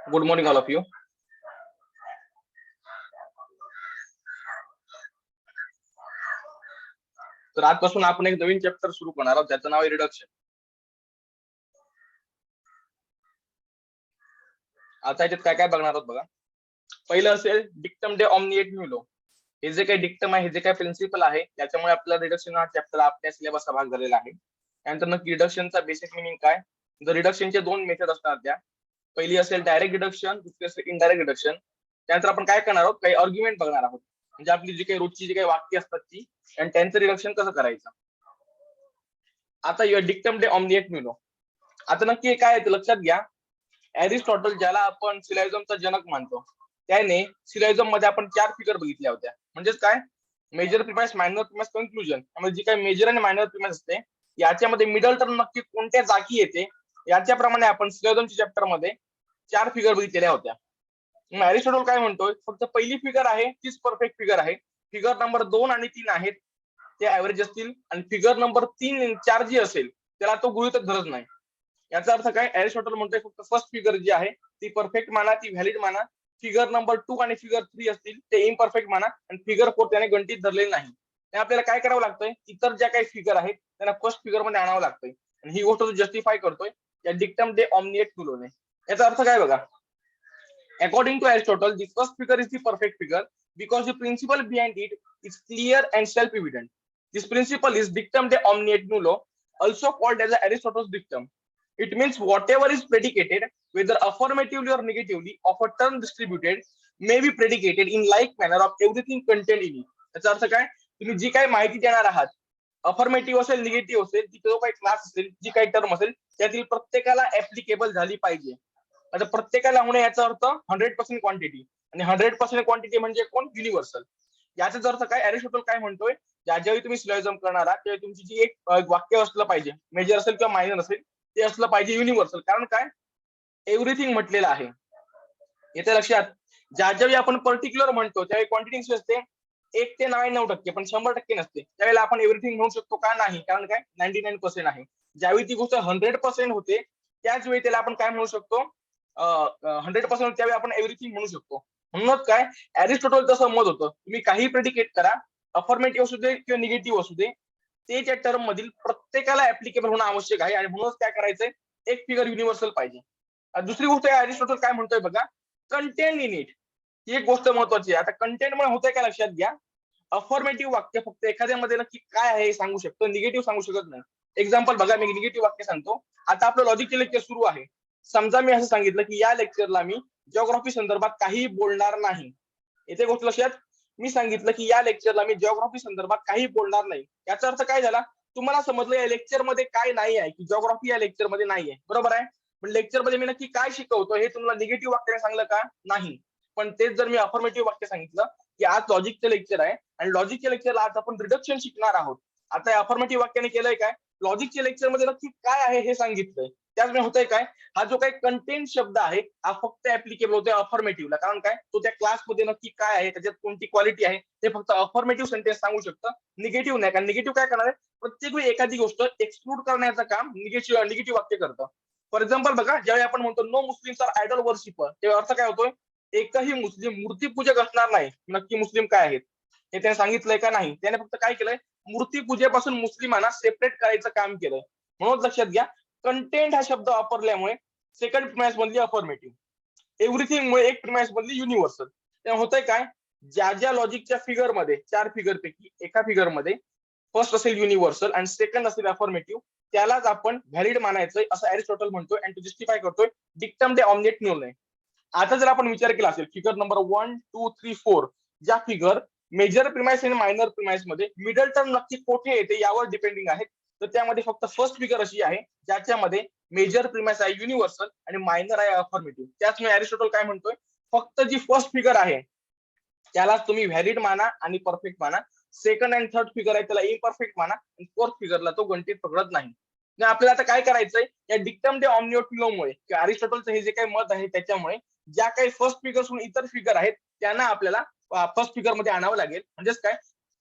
Good morning all of you. तर आजपासून आपण एक नवीन चॅप्टर सुरू करणार आहोत, त्याचं नाव आहे रिडक्शन. आता याच्यात काय काय बघणार आहोत बघा. पहिलं असेल डिक्टम डे ऑमनिएट न्यूलो. हे जे काही डिक्टम आहे, हे जे काही प्रिन्सिपल आहे, त्याच्यामुळे आपला रिडक्शन हा चॅप्टर आपल्या सिलेबसचा भाग झालेला आहे. त्यानंतर नक्की रिडक्शनचा बेसिक मिनिंग काय. जर रिडक्शनचे दोन मेथड असणार त्या. पहिली असेल डायरेक्ट रिडक्शन, दुसरी असेल इनडायरेक्ट रिडक्शन. त्यानंतर आपण काय करणार आहोत, काही आर्ग्युमेंट बघणार आहोत, म्हणजे आपली जी काही रोजची जी काही वाक्य असतात ती, आणि त्यांचं रिडक्शन कसं करायचं. आता डिक्टम डे ऑमनिएट न्यूलो. आता नक्की हे काय आहे ते लक्षात घ्या. एरिस्टॉटल, ज्याला आपण सिलॉजिझमचा जनक मानतो, त्याने सिलॉजिझम मध्ये आपण 4 फिगर बघितल्या होत्या. म्हणजेच काय, major premise, minor premise, conclusion. त्यामुळे जी काही मेजर आणि मायनर प्रिमाइस असते, याच्यामध्ये मिडल टर्म नक्की कोणत्या जागी येते, याच्याप्रमाणे आपण सिलॉजिझमच्या चॅप्टर मध्ये 4 फिगर बघितलेल्या होत्या. मग एरिस्टॉटल काय म्हणतोय, फक्त पहिली फिगर आहे तीच परफेक्ट फिगर आहे. फिगर नंबर 2 आणि 3 आहेत ते ऍव्हरेज असतील, आणि फिगर नंबर 3, 4 जी असेल त्याला तो गृहीतच धरत नाही. याचा अर्थ काय, एरिस्टॉटल म्हणतोय फक्त फर्स्ट फिगर जी आहे ती परफेक्ट माना, ती व्हॅलिड माना. फिगर नंबर 2 आणि फिगर 3 असतील ते इम्परफेक्ट माना, आणि फिगर 4 त्याने गणित धरलेली नाही. आपल्याला काय करावं लागतंय, इतर ज्या काही फिगर आहेत त्यांना फर्स्ट फिगर मध्ये आणावं लागतंय, आणि ही गोष्ट जस्टिफाय करतोय या डिक्टम डे ऑमनिएट न्यूलोने. याचा अर्थ काय बघा. According to Aristotle, the first figure is the perfect figure because the principle behind it is clear and self-evident. This principle is dictum de omnium nullo, also called as Aristotle's dictum. It means whatever is predicated, whether affirmatively or negatively, of a term distributed, may be predicated in like manner of everything contained in it. याचा अर्थ काय, तुम्ही जी काही माहिती देणार आहात, affirmative असेल, negative असेल, ती जो काही क्लास असेल, जी काही टर्म असेल, त्यातील प्रत्येकाला ऍप्लिकेबल झाली पाहिजे. आता प्रत्येकाला होणे याचा अर्थ 100% क्वांटिटी, आणि 100% क्वांटिटी म्हणजे कोण, युनिव्हर्सल. याचाच अर्थ काय, एरिस्टॉटल काय म्हणतोय, ज्यावेळी तुम्ही सिलॉजिझम करणार आहात त्यावेळी तुमची जी एक वाक्य असलं पाहिजे, मेजर असेल किंवा मायनर असेल, ते असलं पाहिजे युनिव्हर्सल. कारण काय, एव्हरीथिंग म्हटलेलं आहे. येत्या लक्षात, ज्यावेळी आपण पर्टिक्युलर म्हणतो त्यावेळी क्वांटिटी असते 1 ते 99%, पण 100% नसते. त्यावेळेला आपण एव्हरीथिंग म्हणू शकतो का, नाही, कारण काय 99% आहे. ज्यावेळी ती गोष्ट 100% होते, त्याच वेळी त्याला आपण काय म्हणू शकतो, 100% त्यावेळी आपण एव्हरीथिंग म्हणू शकतो. म्हणूनच काय, एरिस्टॉटल तसं मत होतं, तुम्ही काही प्रेडिकेट करा, अफर्मेटिव्ह असू दे किंवा निगेटिव्ह असू दे, ते त्या टर्म मधील प्रत्येकाला ऍप्लिकेबल होणं आवश्यक आहे, आणि म्हणूनच काय करायचंय, एक फिगर युनिव्हर्सल पाहिजे. दुसरी गोष्ट एरिस्टॉटल काय म्हणतोय बघा, कंटेंट इन इट. ही एक गोष्ट महत्वाची आहे. आता कंटेंट मुळे होतंय काय लक्षात घ्या, अफर्मेटिव्ह वाक्य फक्त एखाद्यामध्ये नक्की काय आहे हे सांगू शकतो, निगेटिव्ह सांगू शकत नाही. एक्झाम्पल बघा, मी निगेटिव्ह वाक्य सांगतो. आता आपलं लॉजिकचे लेक्चर सुरू आहे. समजा मी असं सांगितलं की या लेक्चरला मी जिओग्राफी संदर्भात काही बोलणार नाही. येथे गोष्ट लक्षात, मी सांगितलं की या लेक्चरला मी जिओग्राफी संदर्भात काही बोलणार नाही. याचा अर्थ काय झाला, तुम्हाला समजलं या लेक्चर मध्ये काय नाही आहे, की जिओग्राफी या लेक्चर मध्ये नाहीये, बरोबर आहे. पण लेक्चर मध्ये मी नक्की काय शिकवतो हे तुम्हाला निगेटिव्ह वाक्याने सांगलं का, नाही. पण तेच जर मी अफर्मेटिव्ह वाक्य सांगितलं की आज लॉजिकचं लेक्चर आहे, आणि लॉजिकच्या लेक्चरला आज आपण रिडक्शन शिकणार आहोत. आता अफर्मेटिव्ह वाक्याने केलंय काय, लॉजिकच्या लेक्चर मध्ये नक्की काय आहे हे सांगितलंय. त्याचमुळे होतंय काय, हा जो काही कंटेंट शब्द आहे हा फक्त ऍप्लिकेबल होतोय अफर्मेटिव्हला. कारण काय, तो त्या क्लासमध्ये नक्की काय आहे, त्याच्यात कोणती क्वालिटी आहे, ते फक्त अफर्मेटिव्ह सेंटेन्स सांगू शकतं, निगेटिव्ह नाही. कारण निगेटिव्ह काय करणार आहे, प्रत्येक वेळी एखादी गोष्ट एक्सक्लूड करण्याचं काम निगेटिव्ह वाक्य करतं. फॉर एक्झाम्पल बघा, ज्यावेळी आपण म्हणतो no Muslims are idol worshipper, तेव्हा अर्थ काय होतोय, एकही मुस्लिम मूर्तीपूजक असणार नाही. नक्की मुस्लिम काय आहेत हे त्याने सांगितलंय का, नाही. त्याने फक्त काय केलंय, मूर्तीपूजेपासून मुस्लिमांना सेपरेट करायचं काम केलंय. म्हणून लक्षात घ्या, कंटेंट हा शब्द वापरल्यामुळे सेकंड प्रिमाइस बनली अफर्मेटिव्ह, एव्हरीथिंग मुळे एक प्रिमाइस बनली युनिव्हर्सल. तेव्हा होतंय काय, ज्या ज्या लॉजिकच्या फिगर मध्ये 4 फिगर पैकी एका फिगर मध्ये फर्स्ट असेल युनिव्हर्सल आणि सेकंड असेल अफर्मेटिव्ह, त्यालाच आपण व्हॅलिड मानायचंय, असं एरिस्टॉटल म्हणतोय, आणि तो जस्टिफाय करतोय डिक्टम डे ऑमनिएट न्यूलोने. आता जर आपण विचार केला असेल, फिगर नंबर 1, 2, 3, 4, ज्या फिगर मेजर प्रिमाइस आणि मायनर प्रिमाइस मध्ये मिडल टर्म नक्की कुठे येते यावर डिपेंडिंग आहेत, तर त्यामध्ये फक्त फर्स्ट फिगर अशी आहे ज्याच्यामध्ये मेजर प्रिमाइस आहे युनिव्हर्सल आणि मायनर आहे अफर्मेटिव्ह. त्याचमुळे एरिस्टॉटल काय म्हणतोय, फक्त जी फर्स्ट फिगर आहे त्यालाच तुम्ही व्हॅलिड माना आणि परफेक्ट माना. सेकंड अँड थर्ड फिगर आहे त्याला इम्परफेक्ट माना, आणि फोर्थ फिगरला तो गणित पकडत नाही. आपल्याला आता काय करायचंय, या डिक्टम डे ऑमनिएट न्यूलोमुळे किंवा एरिस्टॉटलचं हे जे काही मत आहे त्याच्यामुळे ज्या काही फर्स्ट फिगर सोडून इतर फिगर आहेत त्यांना आपल्याला फर्स्ट फिगर मध्ये आणावं लागेल. म्हणजेच काय,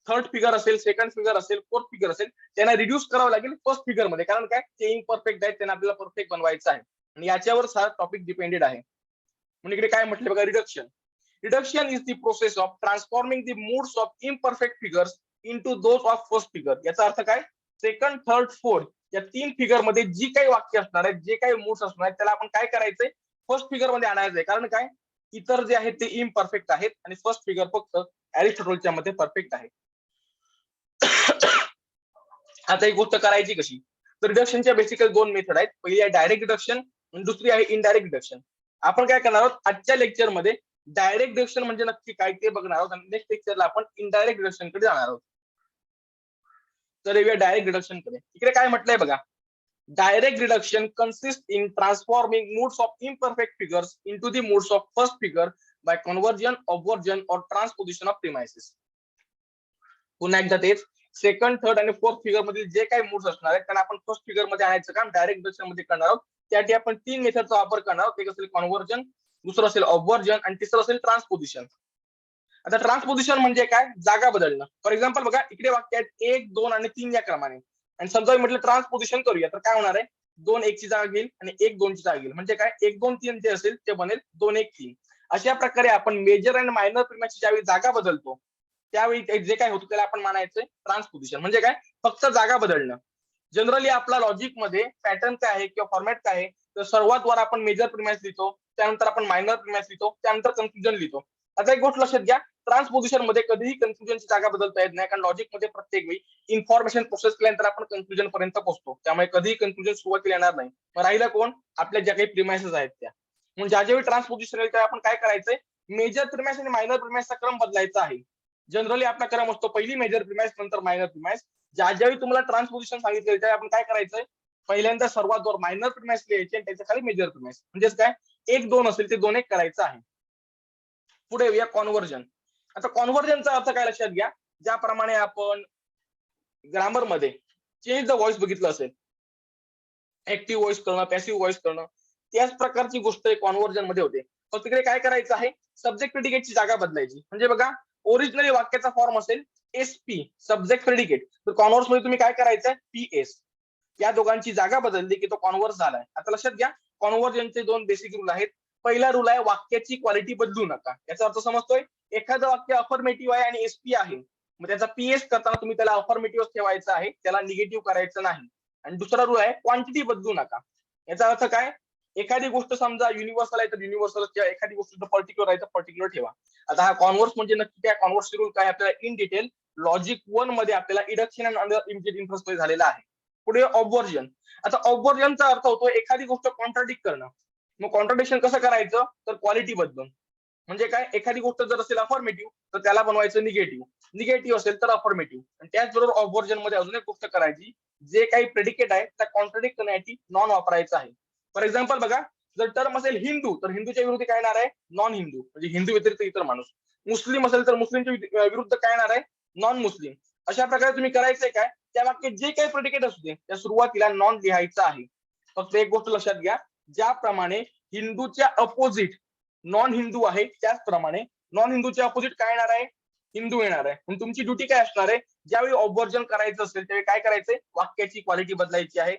थर्ड फिगर असेल, सेकंड फिगर असेल, फोर्थ फिगर असेल, त्यांना रिड्यूस करावं लागेल फर्स्ट फिगर मध्ये. कारण काय, ते इम्परफेक्ट आहेत, त्यांना आपल्याला परफेक्ट बनवायचं आहे, आणि याच्यावर हा टॉपिक डिपेंडेड आहे. म्हणजे इकडे काय म्हटलं बघा, reduction. Reduction is the process of transforming the moods of imperfect figures into those of first figure. याचा अर्थ काय, सेकंड, थर्ड, फोर्थ या 3 फिगर मध्ये जी काही वाक्य असणार आहेत, जे काही मूड्स असणार आहेत, त्याला आपण काय करायचंय, फर्स्ट फिगर मध्ये आणायचंय. कारण काय, इतर जे आहेत ते इम्परफेक्ट आहेत आणि फर्स्ट फिगर फक्त अरिस्टॉटलच्या मध्ये परफेक्ट आहे. आता एक गोष्ट करायची कशी, तर रिडक्शनच्या बेसिकली 2 मेथड आहेत. पहिली आहे डायरेक्ट रिडक्शन आणि दुसरी आहे इनडायरेक्ट रिडक्शन. आपण काय करणार आहोत आजच्या लेक्चरमध्ये, डायरेक्ट रिडक्शन म्हणजे नक्की काय ते बघणार आहोत आणि नेक्स्ट लेक्चरला आपण इनडायरेक्ट रिडक्शन कडे जाणार आहोत. तर येऊया डायरेक्ट रिडक्शन कडे. इकडे काय म्हटलंय बघा, direct reduction consist in transforming moods of imperfect figures into the moods of first figure by conversion, obversion और ट्रान्सपोजिशन ऑफ प्रिमाइसेस. पुन्हा एकदा तेच, सेकंड, थर्ड आणि फोर्थ फिगर मधील जे काही मूड्स असणार आहेत त्याला आपण फर्स्ट फिगर मध्ये आणायचं काम डायरेक्ट रिडक्शन मध्ये करणार आहोत. त्यासाठी आपण 3 मेथडचा वापर करणार आहोत. एक असेल कन्वर्जन, दुसरं असेल ऑब्वर्जन आणि तिसरं असेल ट्रान्सपोजिशन. आता ट्रान्सपोजिशन म्हणजे काय, जागा बदलणं. फॉर एक्झाम्पल बघा, इकडे वाक्य आहेत 1, 2 आणि 3 या क्रमाने, आणि समजा मी म्हटलं ट्रान्सपोजिशन करूया, तर काय होणार आहे, 2 1 ची जागा घेईल आणि 1 2 ची जागा घेईल. म्हणजे काय, 1 2 3 जे असेल ते बनेल 2 1 3. अशा प्रकारे आपण मेजर आणि मायनर प्रिमाची ज्यावेळी जागा बदलतो त्यावेळी जे काय होतं त्याला आपण म्हणायचं ट्रान्सपोजिशन. म्हणजे काय, फक्त जागा बदलणं. जनरली आपला लॉजिक मध्ये पॅटर्न काय आहे किंवा फॉर्मॅट काय आहे, तर सर्वात वर आपण मेजर प्रिमाइस लिहितो, त्यानंतर आपण मायनर प्रिमाइस लिहितो, त्यानंतर कन्क्लुजन लिहितो. आता एक गोष्ट लक्षात घ्या, ट्रान्सपोजिशन मध्ये कधीही कन्क्लुजनची जागा बदलता येत नाही, कारण लॉजिक मध्ये प्रत्येक वेळी इन्फॉर्मेशन प्रोसेस केल्यानंतर आपण कन्क्लुजन पर्यंत पोहोचतो. त्यामुळे कधीही कन्क्लुजन सुरुवातीला येणार नाही. मग राहिलं कोण, आपल्या ज्या काही प्रिमाइसेस आहेत त्या. म्हणून ज्या ज्यावेळी ट्रान्सपोजिशन येईल त्यावेळी आपण काय करायचंय, मेजर प्रिमाइस आणि मायनर प्रिमाइसचा क्रम बदलायचा आहे. जनरली आपला क्रम असतो पहिली मेजर प्रिमाइस, नंतर मायनर प्रिमाइस. ज्यावेळी तुम्हाला ट्रान्सपोजिशन सांगितलं त्यावेळी आपण काय करायचंय, पहिल्यांदा सर्वात वर मायनर प्रिमाइस लिहायचे आणि त्याच्या खाली मेजर प्रिमाइस. म्हणजेच काय, 1 2 असेल ते 2 1 करायचं आहे. पुढे येऊया कॉन्व्हर्जन. आता कॉन्व्हर्जनचा अर्थ काय लक्षात घ्या, ज्याप्रमाणे आपण ग्रामर मध्ये चेंज द व्हॉइस बघितलं असेल, ऍक्टिव्ह व्हॉइस करणं, पॅसिव्ह व्हॉइस करणं, त्याच प्रकारची गोष्ट कॉन्व्हर्जन मध्ये होते. फक्त तिकडे काय करायचं आहे, सब्जेक्ट प्रेडिकेटची जागा बदलायची. म्हणजे बघा, ओरिजिनली वाक्याचा फॉर्म असेल एसपी सब्जेक्ट प्रेडिकेट, तर कॉन्व्हर्स मध्ये तुम्ही काय करायचं, पीएस. या दोघांची जागा बदलली की तो कॉन्व्हर्स झालाय. आता लक्षात घ्या, कॉन्व्हर्जनचे 2 बेसिक रूल आहेत. पहिला रूल आहे, वाक्याची क्वालिटी बदलू नका. याचा अर्थ समजतोय, एखादं वाक्य अफर्मेटिव्ह आहे आणि एसपी आहे, मग त्याचा पीएस करताना तुम्ही त्याला अफर्मेटिव्ह ठेवायचं आहे, त्याला निगेटिव्ह करायचं नाही. आणि दुसरा रूल आहे, क्वांटिटी बदलू नका. याचा अर्थ काय, एखादी गोष्ट समजा युनिव्हर्सल आहे तर युनिव्हर्सल, एखादी गोष्ट पर्टिक्युलर आहे तर पर्टिक्युलर ठेवा. आता हा कॉन्व्हर्स म्हणजे नक्की काय, कॉन्व्हर्स रूल काय आपल्याला इन डिटेल लॉजिक 1 मध्ये आपल्याला इडक्शन आणि इमिजिएट इन्फरन्स मध्ये झालेला आहे. पुढे ऑब्वर्जन. आता ऑब्वर्जनचा अर्थ होतो एखादी गोष्ट कॉन्ट्राडिक्ट करणं. मग कॉन्ट्राडिक्शन कसं करायचं, तर क्वालिटी बदलून. म्हणजे काय, एखादी गोष्ट जर असेल अफर्मेटिव्ह तर त्याला बनवायचं निगेटिव्ह, निगेटिव्ह असेल तर अफर्मेटिव्ह. आणि त्याचबरोबर ऑब्वर्जन मध्ये अजून एक गोष्ट करायची, जे काही प्रेडिकेट आहे त्या कॉन्ट्राडिक्ट करण्यासाठी नॉन वापरायचं आहे. फॉर एक्झाम्पल बघा, जर टर्म असेल हिंदू तर हिंदूच्या विरुद्ध काय येणार आहे, नॉन हिंदू, म्हणजे हिंदू व्यतिरिक्त इतर माणूस. मुस्लिम असेल तर मुस्लिमच्या विरुद्ध काय येणार आहे, नॉन मुस्लिम. अशा प्रकारे तुम्ही करायचंय काय, त्या वाक्यात जे काही प्रेडिकेट असू दे त्या सुरुवातीला नॉन लिहायचं आहे. फक्त एक गोष्ट लक्षात घ्या, ज्याप्रमाणे हिंदूच्या अपोजिट नॉन हिंदू आहे, त्याचप्रमाणे नॉन हिंदूच्या अपोजिट काय येणार आहे, हिंदू येणार आहे. म्हणून तुमची ड्युटी काय असणार आहे, ज्यावेळी ऑब्वर्जन करायचं असेल त्यावेळी काय करायचंय, वाक्याची क्वालिटी बदलायची आहे.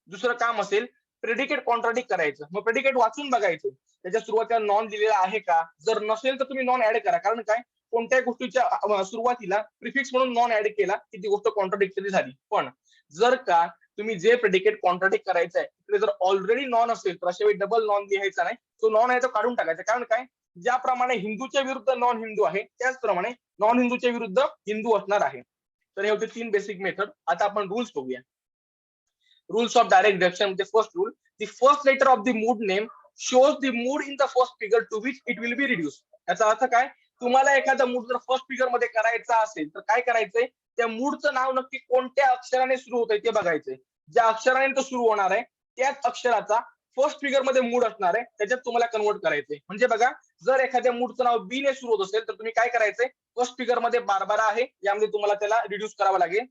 दुसरं काम असेल प्रेडिकेट कॉन्ट्राडिक्ट करायचं, मग प्रेडिकेट वाचून बघायचं त्याच्या सुरुवातीला नॉन दिलेला आहे का. जर नसेल तर तुम्ही नॉन ऍड करा. कारण काय, कोणत्याही गोष्टीच्या सुरुवातीला प्रिफिक्स म्हणून नॉन ऍड केला की ती गोष्ट कॉन्ट्राडिक्टरी झाली. पण जर का तुम्ही जे प्रेडिकेट कॉन्ट्राडिक्ट करायचं आहे तिकडे जर ऑलरेडी नॉन असेल तर अशा वेळी डबल नॉन लिहायचा नाही, तो नॉन आहे तो काढून टाकायचा. कारण काय, ज्याप्रमाणे हिंदूच्या विरुद्ध नॉन हिंदू आहे त्याचप्रमाणे नॉन हिंदूच्या विरुद्ध हिंदू असणार आहे. तर हे होते 3 बेसिक मेथड. आता आपण रूल्स बघूया. Rules of direct reduction. The first rule, the first letter of the mood name shows the mood in the first figure to which it will be reduced. याचा अर्थ काय, तुम्हाला एखादा मूड जर first figure मध्ये करायचा असेल तर काय करायचंय, त्या मूडचं नाव नक्की कोणत्या अक्षराने सुरू होतंय ते बघायचंय. ज्या अक्षराने तो सुरू होणार आहे त्याच अक्षराचा फर्स्ट फिगर मध्ये मूड असणार आहे, त्याच्यात तुम्हाला कन्वर्ट करायचंय. म्हणजे बघा, जर एखाद्या मूडचं नाव बी ने सुरू होत असेल तर तुम्ही काय करायचंय, फर्स्ट फिगर मध्ये बारबारा आहे, यामध्ये तुम्हाला त्याला रिड्यूस करावं लागेल.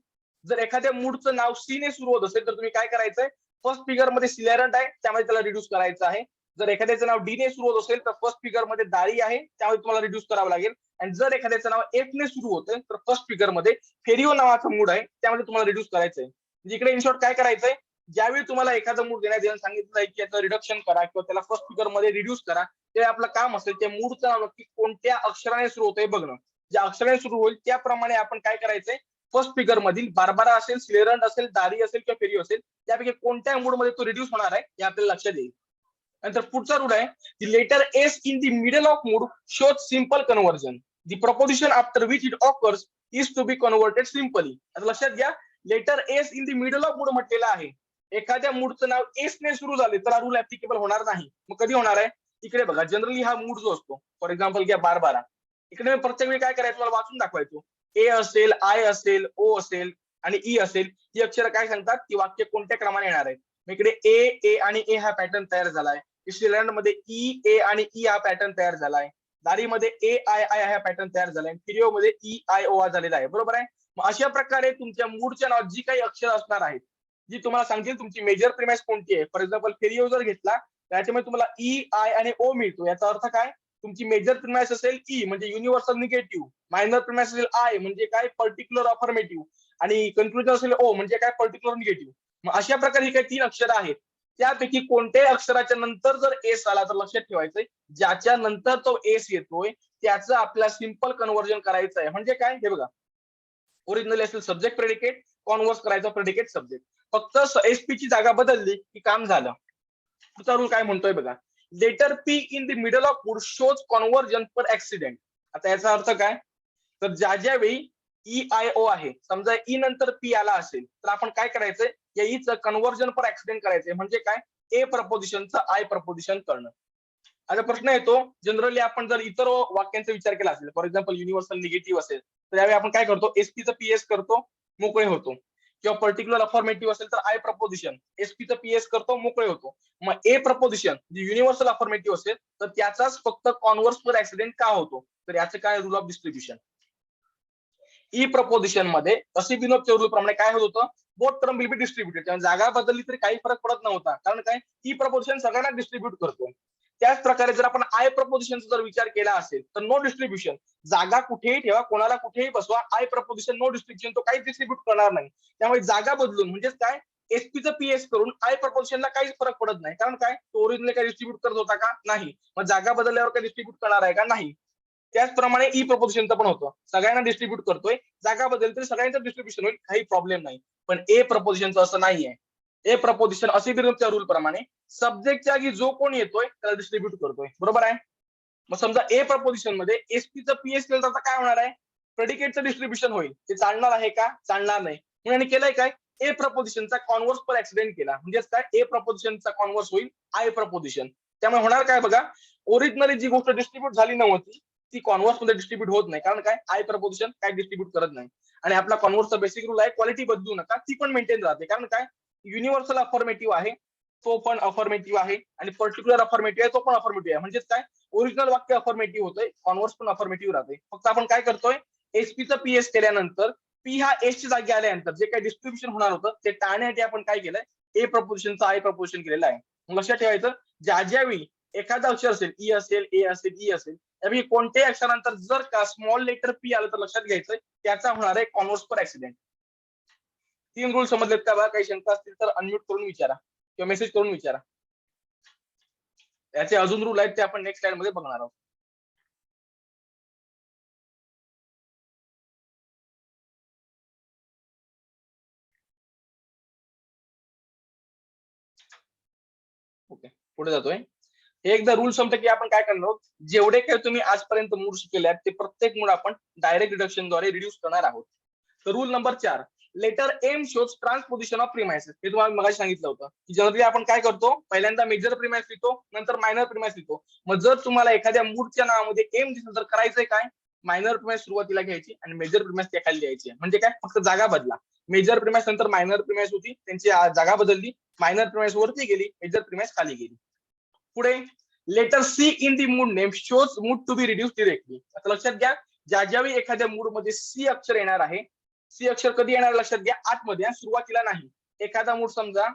जर एखाद्या मूडचं नाव सी ने सुरू होत असेल तर तुम्ही काय करायचंय, फर्स्ट फिगर मध्ये सिलेरंट आहे त्यामुळे त्याला रिड्यूस करायचं आहे. जर एखाद्याचं नाव डी ने सुरू होत असेल तर फर्स्ट फिगर मध्ये दारी आहे त्यामुळे तुम्हाला रिड्यूस करावं लागेल. आणि जर एखाद्याचं नाव एफ ने सुरू होतंय तर फर्स्ट फिगर मध्ये फेरिओ नावाचं मूड आहे त्यामुळे तुम्हाला रिड्यूस करायचंय. म्हणजे इकडे इन शॉर्ट काय करायचंय, ज्यावेळी तुम्हाला एखादा मूड देण्यात सांगितलं आहे की याचं रिडक्शन करा किंवा त्याला फर्स्ट फिगर मध्ये रिड्यूस करा, ते आपलं काम असेल त्या मूडचं नाव नक्की कोणत्या अक्षराने सुरू होतंय बघणं. ज्या अक्षराने सुरू होईल त्याप्रमाणे आपण काय करायचंय, फर्स्ट फिगर मधील बारबारा असेल, सिलेरंट असेल, दारी असेल किंवा फेरी असेल, त्यापैकी कोणत्या मूड मध्ये तो रिड्यूस होणार आहे हे आपल्याला लक्षात येईल. नंतर पुढचा रूल आहे, the letter S in the middle of mood shows simple conversion. The proposition after which it occurs is to be converted simply. आता लक्षात घ्या, letter S in the middle of mood म्हटलेलं आहे. एखाद्या मूडचं नाव एस ने सुरू झाले तर हा रूल ऍप्लिकेबल होणार नाही. मग कधी होणार आहे, इकडे बघा, जनरली हा मूड जो असतो, फॉर एक्झाम्पल घ्या बारबारा, इकडे प्रत्येक वेळी काय करायचं, मला वाचून दाखवायचो. ए असेल, आय असेल, ओ असेल आणि ई असेल, ही अक्षरं काय सांगतात की वाक्य कोणत्या क्रमाने येणार आहे. इकडे ए आणि ए हा पॅटर्न तयार झालाय. स्वित्झर्लंड मध्ये ई ए आणि ई हा पॅटर्न तयार झालाय. दारीमध्ये ए आय आय हा पॅटर्न तयार झालाय. फिरिओ मध्ये ई आय ओ झालेला आहे. बरोबर आहे. मग अशा प्रकारे तुमच्या मूडच्या नावात जी काही अक्षर असणार आहेत, जी तुम्हाला सांगतील तुमची मेजर प्रिमाइस कोणती आहे. फॉर एक्झाम्पल फेरिओ जर घेतला त्याच्यामध्ये तुम्हाला ई आय आणि ओ मिळतो. याचा अर्थ काय, तुमची मेजर प्रिमाइस असेल ई म्हणजे युनिव्हर्सल निगेटिव्ह, मायनर प्रिमाइस असेल आय म्हणजे काय पर्टिक्युलर अफर्मेटिव्ह, आणि कन्क्लुजन असेल ओ म्हणजे काय पर्टिक्युलर निगेटिव्ह. मग अशा प्रकारे ही काही 3 अक्षरं आहेत. त्यापैकी कोणत्याही अक्षराच्या नंतर जर एस आला तर लक्षात ठेवायचंय, ज्याच्या नंतर तो एस येतोय त्याचं आपल्याला सिंपल कन्व्हर्जन करायचं आहे. म्हणजे काय, हे बघा, ओरिजिनल असेल सब्जेक्ट प्रेडिकेट, कॉन्व्हर्स करायचा प्रेडिकेट सब्जेक्ट. फक्त एसपी ची जागा बदलली की काम झालं. पुढचा रूल काय म्हणतोय बघा, letter P in the middle of mood shows conversion per accident. आता याचा अर्थ काय, तर ज्या वेळी ई आय ओ आहे, समजा ई नंतर पी आला असेल तर आपण काय करायचंय, या ईचं कन्व्हर्जन पर ऍक्सिडेंट करायचंय. म्हणजे काय, ए प्रपोजिशनचं आय प्रपोजिशन करणं. आता प्रश्न येतो, जनरली आपण जर इतर वाक्यांचा विचार केला असेल, फॉर एक्झाम्पल युनिव्हर्सल निगेटिव्ह असेल तर यावेळी आपण काय करतो, एसपीचं पीएस करतो, मोकळे होतो. किंवा पर्टिक्युलर अफॉर्मेटिव्ह असेल तर आय प्रपोजिशन, एसपीचं पीएस करतो, मोकळे होतो. मग ए प्रपोजिशन जे युनिव्हर्सल अफॉर्मेटिव्ह असेल तर त्याचाच फक्त कॉन्व्हर्स पर ऍक्सिडेंट का होतो, तर याचं काय rule of distribution. E preposition मध्ये असे बिनोबच्या रूल प्रमाणे काय होत होतं, both term will be distributed. जागा बदलली तरी काही फरक पडत नव्हता, कारण काय, ई प्रपोजिशन सगळ्यांना डिस्ट्रीब्युट करतो. त्याच प्रकारे जर आपण आय प्रपोजिशनचा जर विचार केला असेल तर नो डिस्ट्रीब्युशन, जागा कुठेही ठेवा, कोणाला कुठेही बसवा, आय प्रपोजिशन नो डिस्ट्रीब्युशन, तो काही डिस्ट्रीब्युट करणार नाही. त्यामुळे जागा बदलून म्हणजेच काय, एसपीचं पीएस करून आय प्रपोजिशनला काहीच फरक पडत नाही. कारण काय, तो ओरिजिनल काही डिस्ट्रीब्युट करत होता का, नाही. मग जागा बदलल्यावर काय डिस्ट्रीब्युट करणार आहे का, नाही. त्याचप्रमाणे ई प्रपोजिशनचं पण होतं, सगळ्यांना डिस्ट्रीब्युट करतोय, जागा बदलली तरी सगळ्यांचं डिस्ट्रीब्युशन होईल, काही प्रॉब्लेम नाही. पण ए प्रपोजिशनचं असं नाहीये. ए प्रपोजिशन असे बिनोबच्या रूल प्रमाणे सब्जेक्टच्या जागी जो कोण येतोय त्याला डिस्ट्रीब्युट करतोय. बरोबर आहे. मग समजा ए प्रपोजिशन मध्ये एसपीचं पीएस केलं तर काय होणार आहे, प्रेडिकेटचं डिस्ट्रीब्युशन होईल. ते चालणार आहे का, चालणार नाही. म्हणून केलंय काय, ए प्रपोजिशनचा कॉन्व्हर्स पर ऍक्सिडेंट केला. म्हणजेच काय, ए प्रपोजिशनचा कॉन्व्हर्स होईल आय प्रपोजिशन. त्यामुळे होणार काय बघा, ओरिजिनली जी गोष्ट डिस्ट्रीब्युट झाली नव्हती ती कॉन्व्हर्स मध्ये डिस्ट्रीब्युट होत नाही. कारण काय, आय प्रपोजिशन काय डिस्ट्रीब्युट करत नाही. आणि आपला कॉन्व्हर्सचा बेसिक रूल आहे, क्वालिटी बदलू नका, ती पण मेंटेन राहते. कारण काय, युनिव्हर्सल अफॉर्मेटिव्ह आहे, तो पण अफॉर्मेटिव्ह आहे, आणि पर्टिक्युलर अफॉर्मेटिव्ह आहे, तो पण अफॉर्मेटिव्ह आहे. म्हणजेच काय, ओरिजिनल वाक्य अफॉर्मेटिव्ह होतंय, कॉन्व्हर्स पण अफॉर्मेटिव्ह राहते. फक्त आपण काय करतोय, एसपीचं पीएस केल्यानंतर पी हा एसची जागी आल्यानंतर जे काही डिस्ट्रीब्युशन होणार होतं ते टाळण्यासाठी आपण काय केलंय, ए प्रपोजिशनचं आय प्रपोजिशन केलेलं आहे. मग लक्षात ठेवायचं, ज्यावेळी एखादा अक्षर असेल, ई असेल, ए असेल, ई असेल, त्यावेळी कोणत्याही अक्षरानंतर जर का स्मॉल लेटर पी आलं तर लक्षात घ्यायचं त्याचा होणार आहे कॉन्व्हर्स पर ऍक्सिडेंट. 3 रूल समजलेत का बघा. काही शंका असतील तर अनम्यूट करून विचारा किंवा मेसेज करून विचारा. याचे अजून रूल आहेत ते आपण नेक्स्ट स्लाइड मध्ये बघणार आहोत. ओके, पुढे जातोय. एकदा रूल संपले की आपण काय करणार आहोत, जेवढे काही तुम्ही आजपर्यंत मूड शिकले आहेत ते प्रत्येक मूड आपण डायरेक्ट रिडक्शनद्वारे रिड्यूस करणार आहोत. तर rule number 4, letter M shows transposition of premises. हे तुम्हाला मगाशी सांगितलं होतं की जनरली आपण काय करतो, पहिल्यांदा मेजर प्रिमाइस लिहितो, नंतर मायनर प्रिमाइस लिहितो. मग जर तुम्हाला एखाद्या मूडच्या नावामध्ये एम दिसलं तर करायचंय काय, मायनर प्रिमाइस सुरुवातीला घ्यायची आणि मेजर प्रिमाइस त्या खाली द्यायची. म्हणजे काय, फक्त जागा बदला. मेजर प्रिमाइस नंतर मायनर प्रिमाइस होती, त्यांची जागा बदलली, मायनर प्रिमाइस वरती गेली, मेजर प्रिमाइस खाली गेली. पुढे letter C in the mood name shows mood to be reduce directly. आता लक्षात घ्या, ज्यावेळी एखाद्या मूड मध्ये सी अक्षर येणार आहे, सी अक्षर कधी येणार लक्षात घ्या, आतमध्ये, सुरुवातीला नाही. एखादा मूड समजा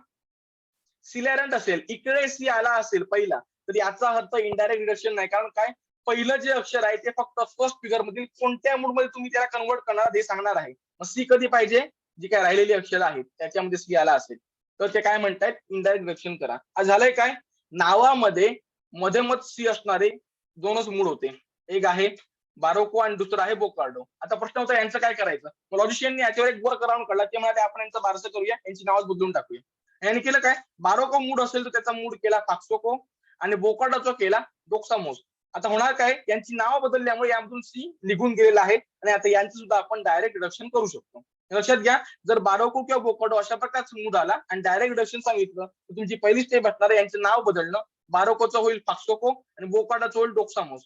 सिलेरंट असेल, इकडे सी आला असेल पहिला, तर याचा अर्थ इनडायरेक्ट रिडक्शन नाही. कारण काय, पहिलं जे अक्षर आहे ते फक्त फर्स्ट फिगर मधील कोणत्या मूड मध्ये तुम्ही त्याला कन्वर्ट करणार हे सांगणार आहे. मग सी कधी पाहिजे, जी काय राहिलेली अक्षर आहेत त्याच्यामध्ये सी आला असेल तर ते काय म्हणतायत, इनडायरेक्ट रिडक्शन करा. झालंय काय, नावामध्ये मधोमध सी असणारे दोनच मूड होते, एक आहे बारोको आणि दुसरं आहे बोकार्डो. आता प्रश्न होता यांचं काय करायचं. लॉजिशियनने याच्यावर एक वर्क अराउंड काढला, ते म्हणाले आपण यांचं बारसं करूया, यांची नाव बदलून टाकूया. यांनी केलं काय, बारोको मूड असेल तर त्याचा मूड केला पाक्सोको आणि बोकार्डोचा केला डोक्सामोस. आता होणार काय, यांची नाव बदलल्यामुळे यामधून सी निघून गेलेला आहे आणि आता यांचं सुद्धा आपण डायरेक्ट रिडक्शन करू शकतो. लक्षात घ्या, जर बारोको किंवा बोकार्डो अशा प्रकारचा मूड आला आणि डायरेक्ट रिडक्शन सांगितलं तर तुमची पहिली स्टेप असणार आहे यांचं नाव बदलणं. बारोकोचं होईल पाक्सोको आणि बोकार्डोचं होईल डोक्सामोस.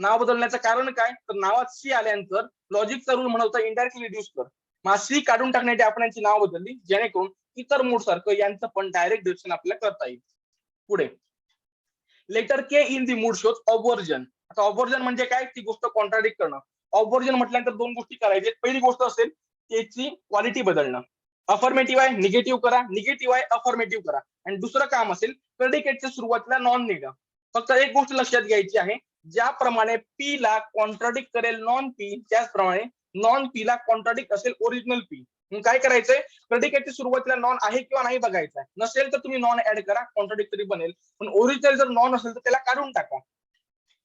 नाव बदलण्याचं कारण काय, तर नावात सी आल्यानंतर लॉजिकचा रूल म्हणतो इनडायरेक्टली रिड्यूस कर. मग सी काढून टाकण्याची आपण यांची नाव बदलली, जेणेकरून इतर मूड सारखं यांचं पण डायरेक्ट रिडक्शन आपल्याला करता येईल. पुढे letter K in the mood shows obversion. आता ऑबवर्जन म्हणजे काय, ती गोष्ट कॉन्ट्राडिक्ट करणं. ऑबवर्जन म्हटल्यानंतर दोन गोष्टी करायच्या. पहिली गोष्ट असेल त्याची क्वालिटी बदलणं. अफर्मेटिव्ह आहे निगेटिव्ह करा, निगेटिव्ह आहे अफर्मेटिव्ह करा. आणि दुसरं काम असेल प्रेडिकेटच्या सुरुवातीला नॉन निघा. फक्त एक गोष्ट लक्षात घ्यायची आहे, ज्याप्रमाणे पी ला कॉन्ट्राडिक्ट करेल नॉन पी, त्याचप्रमाणे नॉन पी ला कॉन्ट्राडिक्ट असेल ओरिजिनल पी. काय करायचंय, प्रेडिकेटच्या सुरुवातीला नॉन आहे किंवा नाही बघायचं आहे. नसेल तर तुम्ही नॉन ऍड करा, कॉन्ट्राडिक्टरी बनेल. पण ओरिजिनल जर नॉन असेल तर त्याला काढून टाका.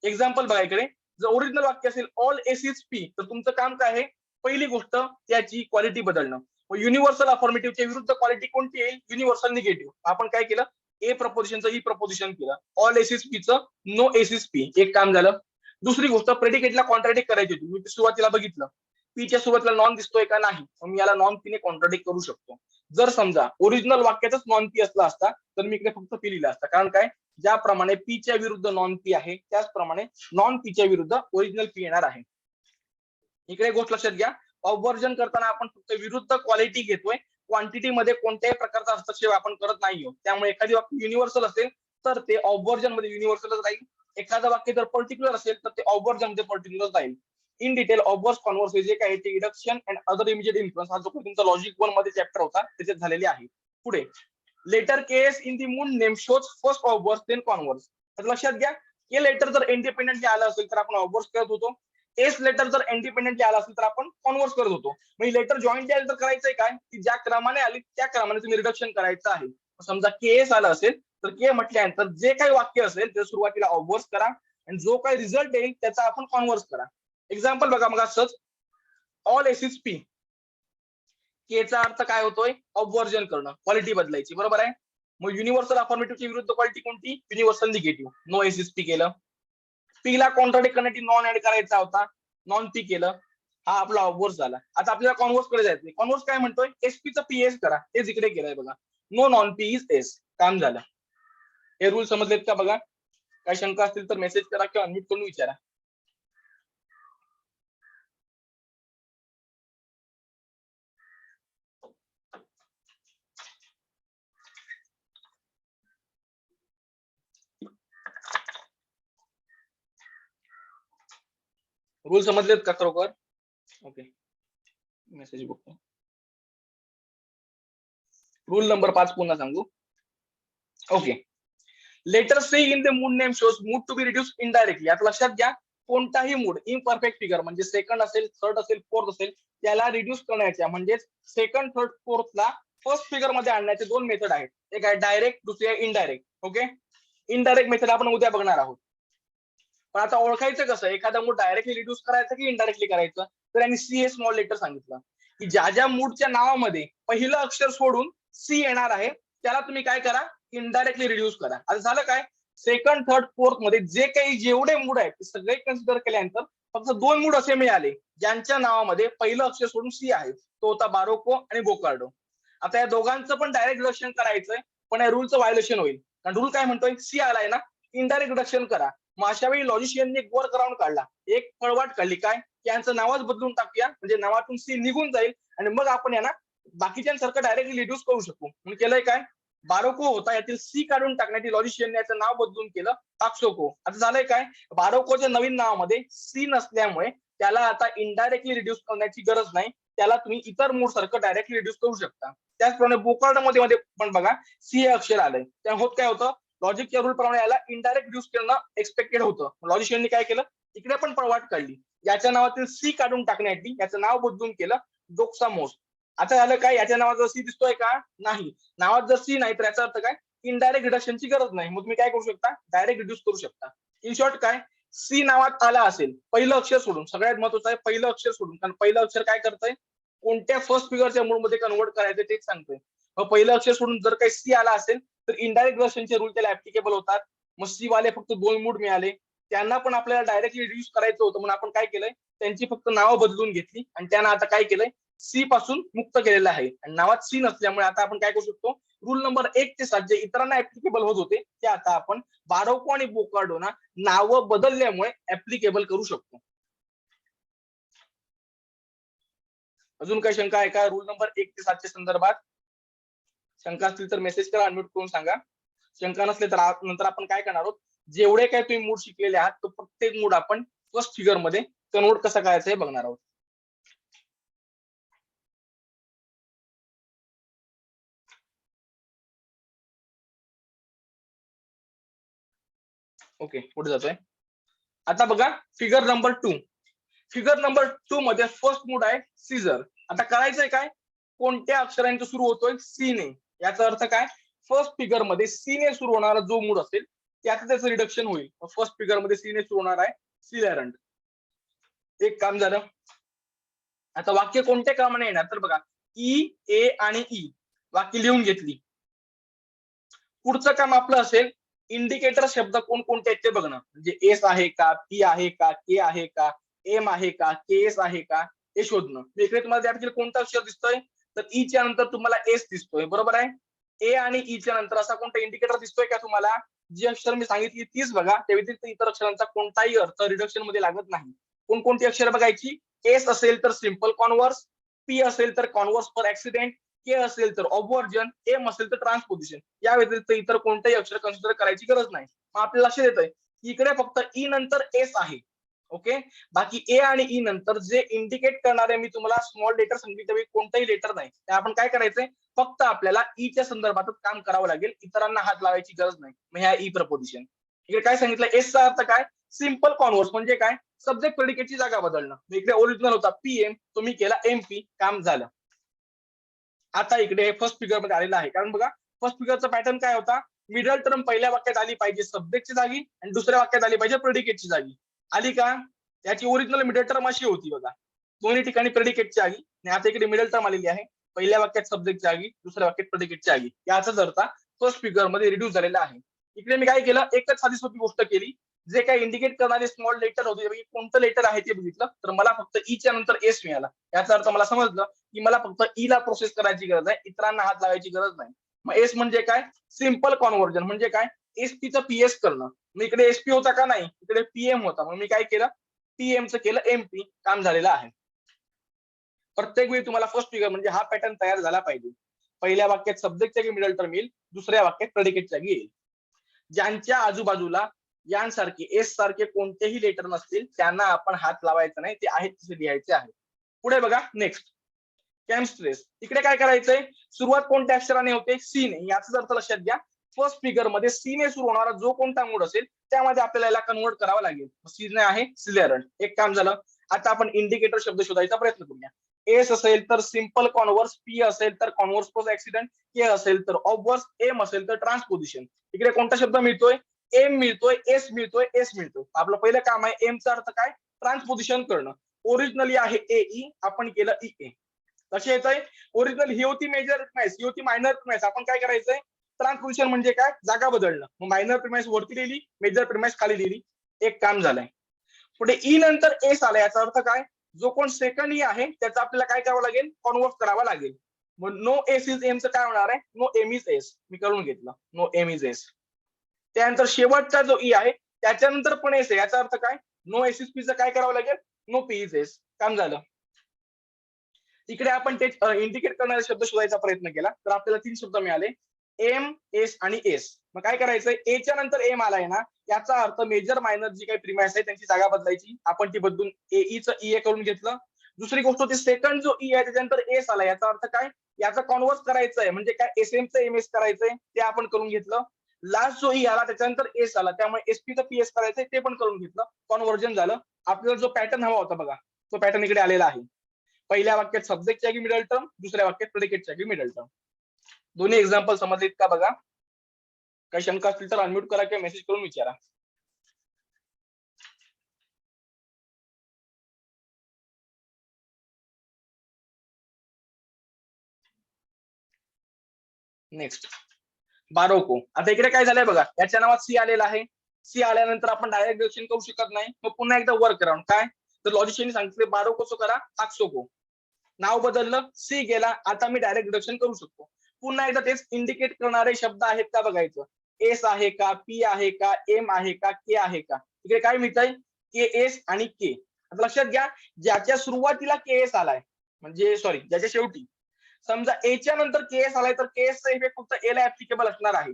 एक्झाम्पल बघा इकडे, जर ओरिजिनल वाक्य असेल ऑल एस इज पी, तर तुमचं काम काय आहे, पहिली गोष्ट त्याची क्वालिटी बदलणं. युनिव्हर्सल अफॉर्मेटिव्हच्या विरुद्ध क्वालिटी कोणती येईल, युनिव्हर्सल निगेटिव्ह. आपण काय केलं, ए प्रपोजिशनचं ई प्रपोजिशन केलं. ऑल एस इज पीचं नो एस इज पी, एक काम झालं. दुसरी गोष्ट प्रेडिकेटला कॉन्ट्राडिक्ट करायची होती. मी सुरुवातीला बघितलं पीच्या सुरुवातीला नॉन दिसतोय का, नाही, मी याला नॉन पीने कॉन्ट्राडिक्ट करू शकतो. जर समजा ओरिजिनल वाक्यातच नॉन पी असला असता तर मी इकडे फक्त पी लिहिलं असतं. कारण काय, ज्याप्रमाणे पीच्या विरुद्ध नॉन पी आहे त्याचप्रमाणे नॉन पीच्या विरुद्ध ओरिजिनल पी येणार आहे. इकडे गोष्ट लक्षात घ्या, ऑबवर्जन करताना आपण फक्त विरुद्ध क्वालिटी घेतोय, क्वांटिटी मध्ये कोणत्याही प्रकारचा हस्तक्षेप आपण करत नाही. त्यामुळे एखादी वाक्य युनिव्हर्सल असेल तर ते ऑबवर्जन मध्ये युनिव्हर्सलच राहील. एखादं वाक्य जर पर्टिक्युलर असेल तर ते ऑबवर्जन मध्ये पर्टिक्युलर राहील. इन डिटेल ऑबवर्स कॉन्व्हर्स जे काय ते reduction and other immediate influence, हा जो तुमचा लॉजिक 1 मध्ये चॅप्टर होता त्याच्यात झालेले आहे. पुढे letter case in the mood name shows first obverse then converse. तर लक्षात घ्या, के लेटर जर इंडिपेंडेंटली आलं असेल तर आपण ऑबवर्स करत होतो. एस लेटर जर इंडिपेंडेंटली आला असेल तर आपण कॉन्व्हर्स करत होतो. म्हणजे लेटर जॉईंटली आली तर करायचंय काय, की ज्या क्रमाने आली त्या क्रमाने तुम्ही रिडक्शन करायचं आहे. समजा के एस आलं असेल तर के म्हटल्यानंतर जे काही वाक्य असेल ते सुरुवातीला ऑबवर्स करा आणि जो काही रिझल्ट येईल त्याचा आपण कॉन्व्हर्स करा. एक्झाम्पल बघा, मग असंच ऑल एस इज पी, केचा अर्थ काय होतोय, ऑबवर्जन करणं, क्वालिटी बदलायची, बरोबर आहे. मग युनिव्हर्सल अफॉर्मेटिव्हची विरुद्ध क्वालिटी कोणती, universal negative. No S is P केलं. पी ला कॉन्ट्राडिक्ट करण्यासाठी नॉन ऍड करायचा होता, नॉन पी केलं, हा आपला ऑबवर्स झाला. आता आपल्याला कॉन्व्हर्स कडे जायचं. कॉन्व्हर्स काय म्हणतोय, एसपीचं पी एस करा, तेच इकडे केलंय बघा. No non P is S, काम झालं. हे रूल समजलेत का बघा. काही शंका असतील तर मेसेज करा किंवा अनम्यूट करून विचारा. रूल समजलेत का खरोखर. ओके, मेसेज बघतो. रूल नंबर 5 पुन्हा सांगू. Okay, letter C in the mood name shows mood to be reduce indirectly. आता लक्षात घ्या, कोणताही मूड इम्परफेक्ट फिगर म्हणजे सेकंड असेल, थर्ड असेल, फोर्थ असेल, त्याला रिड्यूस करण्याच्या म्हणजे सेकंड, थर्ड, फोर्थला फर्स्ट फिगर मध्ये आणण्याचे दोन मेथड आहेत. एक आहे डायरेक्ट, दुसरी आहे इनडायरेक्ट. ओके, इनडायरेक्ट मेथड आपण उद्या बघणार आहोत. पण आता ओळखायचं कसं, एखादा मूड डायरेक्टली रिड्यूस करायचं की इनडायरेक्टली करायचं. तर यांनी सी हे स्मॉल लेटर सांगितलं की ज्या ज्या मूडच्या नावामध्ये पहिलं अक्षर सोडून सी येणार आहे त्याला तुम्ही काय करा, इनडायरेक्टली रिड्यूस करा. आता झालं काय, सेकंड, थर्ड, फोर्थ मध्ये जे काही जेवढे मूड आहेत ते सगळे कन्सिडर केल्यानंतर फक्त दोन मूड असे मिळाले ज्यांच्या नावामध्ये पहिलं अक्षर सोडून सी आहे, तो होता बारोको आणि बोकार्डो. आता या दोघांचं पण डायरेक्ट रिडक्शन करायचंय, पण या रूलचं व्हायोलेशन होईल. कारण रूल काय म्हणतोय, सी आलाय ना, इनडायरेक्ट रिडक्शन करा. मग अशा वेळी लॉजिशियनने एक वर्क अराउंड काढला, एक पळवाट काढली, काय, यांचं नावच बदलून टाकूया, म्हणजे नावातून सी निघून जाईल आणि मग आपण यांना बाकीच्यांसारखं डायरेक्टली रिड्यूस करू शकू. म्हणून केलंय काय, बारोको होता यातील सी काढून टाकण्याची लॉजिशियनने याचं नाव बदलून केलं पाक्सोको. आता झालंय काय, बारोकोच्या नवीन नावामध्ये सी नसल्यामुळे त्याला आता इनडायरेक्टली रिड्यूस करण्याची गरज नाही, त्याला तुम्ही इतर मूड सारखं डायरेक्टली रिड्यूस करू शकता. त्याचप्रमाणे बोकार्डो मध्ये पण बघा सी हे अक्षर आलंय, त्या होत काय होतं, लॉजिकच्या रूल प्रमाणे याला इनडायरेक्ट रिड्यूस करणं एक्सपेक्टेड होतं. लॉजिशियनने काय केलं, इकडे पण पळवाट काढली, याच्या नावातील सी काढून टाकण्यासाठी याचं नाव बदलून केलं डोक्सामोस. आता झालं काय, याच्या नावात सी दिसतोय का, नाही, नावात जर सी नाही तर याचा अर्थ काय, इनडायरेक्ट रिडक्शनची गरज नाही. मग तुम्ही काय करू शकता, डायरेक्ट रिड्यूस करू शकता. इन शॉर्ट काय, सी नावात आला असेल, पहिलं अक्षर सोडून, सगळ्यात महत्वाचं आहे पहिलं अक्षर सोडून, कारण पहिलं अक्षर काय करतंय, कोणत्या फर्स्ट फिगरच्या मूळमध्ये कन्वर्ट करायचं तेच सांगतोय. मग पहिलं अक्षर सोडून जर काही सी आला असेल तर इनडायरेक्ट रिडक्शनचे रूल त्याला ऍप्लिकेबल होतात. मग सी वाले फक्त 2 मूड मिळाले, त्यांना पण आपल्याला डायरेक्टली रिड्यूस करायचं होतं, म्हणून आपण काय केलंय, त्यांची फक्त नावं बदलून घेतली आणि त्यांना आता काय केलंय, सी पासून मुक्त केलेलं आहे. आणि नावात सी नसल्यामुळे आता आपण काय करू शकतो, रूल नंबर 1 ते 7 जे इतरांना ऍप्लिकेबल होत होते ते आता आपण बारोको आणि बोकार्डोना नावं बदलल्यामुळे ऍप्लिकेबल करू शकतो. अजून काही शंका आहे का रूल नंबर 1 ते 7 च्या संदर्भात? शंका असतील तर मेसेज करा, अनम्यूट करून सांगा. शंका नसले तर नंतर आपण काय करणार आहोत, जेवढे काय तुम्ही मूड शिकलेले आहात तो प्रत्येक मूड आपण फर्स्ट फिगर मध्ये कन्वर्ट कसा करायचं हे बघणार आहोत. ओके, पुढे जातोय. आता बघा फिगर नंबर 2. फिगर नंबर 2 मध्ये फर्स्ट मूड आहे सीझर. आता करायचंय काय, कोणत्या अक्षरांचा सुरू होतोय, सी ने. याचा अर्थ काय, फर्स्ट फिगर मध्ये सी ने सुरू होणारा जो मूड असेल त्याचं रिडक्शन होईल. फर्स्ट फिगर मध्ये सी ने सुरू होणार आहे सिलेरंट. एक काम झालं. आता वाक्य कोणत्या क्रमाने येणार, तर बघा ई, ए आणि ई वाक्य लिहून घेतली. पुढचं काम आपलं असेल इंडिकेटर शब्द कोणकोणते आहेत ते बघणं. म्हणजे एस आहे का, पी आहे का, के आहे का, एम आहे का, के एस आहे का, हे शोधणं. इकडे तुम्हाला त्या ठिकाणी कोणता अक्षर दिसतोय, तर ई च्या नंतर तुम्हाला एस दिसतोय, बरोबर आहे. ए आणि ई च्या नंतर असा कोणता इंडिकेटर दिसतोय का तुम्हाला, जी अक्षर मी सांगितली तीच बघा, त्या व्यतिरिक्त इतर अक्षरांचा कोणताही अर्थ रिडक्शन मध्ये लागत नाही. कोणकोणती अक्षर बघायची, एस असेल तर सिम्पल कॉन्व्हर्स, पी असेल तर कॉन्व्हर्स पर ऍक्सिडेंट, के असेल तर ऑबवर्जन, एम असेल तर ट्रान्सपोजिशन. या व्यतिरिक्त इतर कोणतेही अक्षर कन्सिडर करायची गरज नाही. मग आपल्याला लक्षात येतंय इकडे फक्त ई नंतर एस आहे. ओके, बाकी ए आणि ई नंतर जे इंडिकेट करणारे मी तुम्हाला स्मॉल लेटर सांगितले कोणताही लेटर नाही. त्या आपण काय करायचंय, फक्त आपल्याला ई च्या संदर्भातच काम करावं लागेल, इतरांना हात लावायची गरज नाही. मग ह्या ई प्रपोजिशन. इकडे काय सांगितलं, एस चा अर्थ काय, सिम्पल कॉन्व्हर्स म्हणजे काय, सब्जेक्ट प्रेडिकेटची जागा बदलणं. इकडे ओरिजिनल होता पीएम, तुम्ही केला एमपी, काम झालं. आता इकडे फर्स्ट फिगर मध्ये आलेला आहे, कारण बघा फर्स्ट फिगरचा पॅटर्न काय होता, मिडल टर्म पहिल्या वाक्यात आली पाहिजे सब्जेक्टची जागी आणि दुसऱ्या वाक्यात आली पाहिजे प्रेडिकेटची जागी. आली का, याची ओरिजिनल मिडल टर्म अशी होती बघा, दोन्ही ठिकाणी प्रेडिकेटची जागी. आणि आता इकडे मिडल टर्म आलेली आहे, पहिल्या वाक्यात सब्जेक्टची जागी, दुसऱ्या वाक्यात प्रेडिकेटची जागी. याचाच अर्थ फर्स्ट फिगर मध्ये रिड्यूस झालेला आहे. इकडे मी काय केलं, एकच साधी सोपी गोष्ट केली, जे काही इंडिकेट करणारे स्मॉल लेटर होते कोणतं लेटर आहे ते बघितलं, तर मला फक्त ई च्या नंतर एस मिळाला. याचा अर्थ मला समजलं की मला फक्त ई ला प्रोसेस करायची गरज आहे, इतरांना हात लावायची गरज नाही. मग एस म्हणजे काय, सिम्पल कॉन्व्हर्जन म्हणजे काय, एसपीचं पीएस करणं. मग इकडे एसपी होता का नाही, इकडे पीएम होता, मग मी काय केलं, पीएमचं केलं एमपी, काम झालेलं आहे. प्रत्येक वेळी तुम्हाला फर्स्ट फिगर म्हणजे हा पॅटर्न तयार झाला पाहिजे. पहिल्या वाक्यात सब्जेक्टच्या जागी मिडल टर्म येईल, दुसऱ्या वाक्यात प्रेडिकेटच्या जागी येईल. ज्यांच्या आजूबाजूला यांसारखे एस सारखे कोणतेही लेटर नसतील त्यांना आपण हात लावायचा नाही, ते आहेत तसे लिहायचे आहे. पुढे बघा नेक्स्ट, कॅम्स्ट्रेस. इकडे काय करायचंय, सुरुवात कोणत्या अक्षराने होते, सी ने. याचा अर्थ लक्षात घ्या, फर्स्ट फिगर मध्ये सी ने सुरू होणारा जो कोणता मूड असेल त्यामध्ये आपल्याला याला कन्वर्ट करावा लागेल. सी ने आहे सिलेरंट, एक काम झालं. आता आपण इंडिकेटर शब्द शोधायचा प्रयत्न करूया. एस असेल तर सिम्पल कॉन्व्हर्स, पी असेल तर कॉन्व्हर्स पोस्ट ऍक्सिडेंट, के असेल तर ऑबवर्स, एम असेल तर ट्रान्सपोजिशन. इकडे कोणता शब्द मिळतोय, एम मिळतोय, एस मिळतोय, एस मिळतोय. आपलं पहिलं काम आहे एमचा अर्थ काय, ट्रान्सपोजिशन करणं. ओरिजिनली आहे ए, आपण केलं ई ए. कसे येत आहे, ओरिजिनल ही होती मेजर प्रिमाइस, ही होती मायनर प्रिमाइस. आपण काय करायचंय, ट्रान्सपोजिशन म्हणजे काय, जागा बदलणं. मग मायनर प्रिमाइस वरती लिहिली, मेजर प्रिमाइस खाली लिहिली, एक काम झालंय. पुढे ई नंतर एस आला, याचा अर्थ काय, जो कोण सेकंड ई आहे त्याचा आपल्याला काय करावं लागेल, कॉन्व्हर्ट करावा लागेल. मग नो एस इज एमचं काय होणार आहे, नो एम इज एस. मी करून घेतलं, नो एम इज एस. त्यानंतर शेवटचा जो ई आहे त्याच्यानंतर पण एस आहे, याचा अर्थ काय, नो एस इज पीचं काय करावं लागेल, नो पी इज एस. काम झालं. इकडे आपण ते इंडिकेट करणारे शब्द शोधायचा प्रयत्न केला, तर आपल्याला 3 शब्द मिळाले, एम, एस आणि एस. मग काय करायचंय, एच्या नंतर एम आलाय ना, याचा अर्थ मेजर मायनर जी काही प्रिमाइस आहे त्यांची जागा बदलायची. आपण ती बदलून एईचं ई ए करून घेतलं. दुसरी गोष्ट होती सेकंड जो ई आहे त्याच्यानंतर एस आला, याचा अर्थ काय, याचा कॉन्व्हर्स करायचं आहे, म्हणजे काय एस एमचं एम एस करायचंय, ते आपण करून घेतलं. लास्ट जो ई आला त्याच्यानंतर एस आला, त्यामुळे एसपीचं पीएस करायचंय, ते पण करून घेतलं. कॉन्व्हर्जन झालं. आपल्याला जो पॅटर्न हवा होता बघा, तो पॅटर्न इकडे आलेला आहे. पहिल्या वाक्यात सब्जेक्टच्या जागी मिडल टर्म, दुसऱ्या वाक्यात प्रेडिकेटच्या जागी मिडल टर्म. दोन्ही एक्झाम्पल समजलेत का बघा. काही शंका असतील तर अनम्यूट करा किंवा मेसेज करून विचारा. नेक्स्ट बारोको. आता इकडे काय झालंय बघा, याच्या नावात सी आलेला आहे. सी आल्यानंतर आपण डायरेक्ट डिडक्शन करू शकत नाही. मग पुन्हा एकदा वर्क अराउंड काय, तर लॉजिशियनने सांगितले बारोकोचं करा आक्सोको. नाव बदललं, सी गेला, आता मी डायरेक्ट डिडक्शन करू शकतो. पुन्हा एकदा तेच इंडिकेट करणारे शब्द आहेत का बघायचं. एस आहे का, पी आहे का, एम आहे का, के आहे का. इकडे काय मिळतंय, के एस आणि के. आता लक्षात घ्या, ज्याच्या सुरुवातीला के एस आलाय, म्हणजे सॉरी ज्याच्या शेवटी समजा एच्या नंतर केएस आलाय तर केएसचा इफेक्ट फक्त ए ला ऍप्लिकेबल असणार आहे.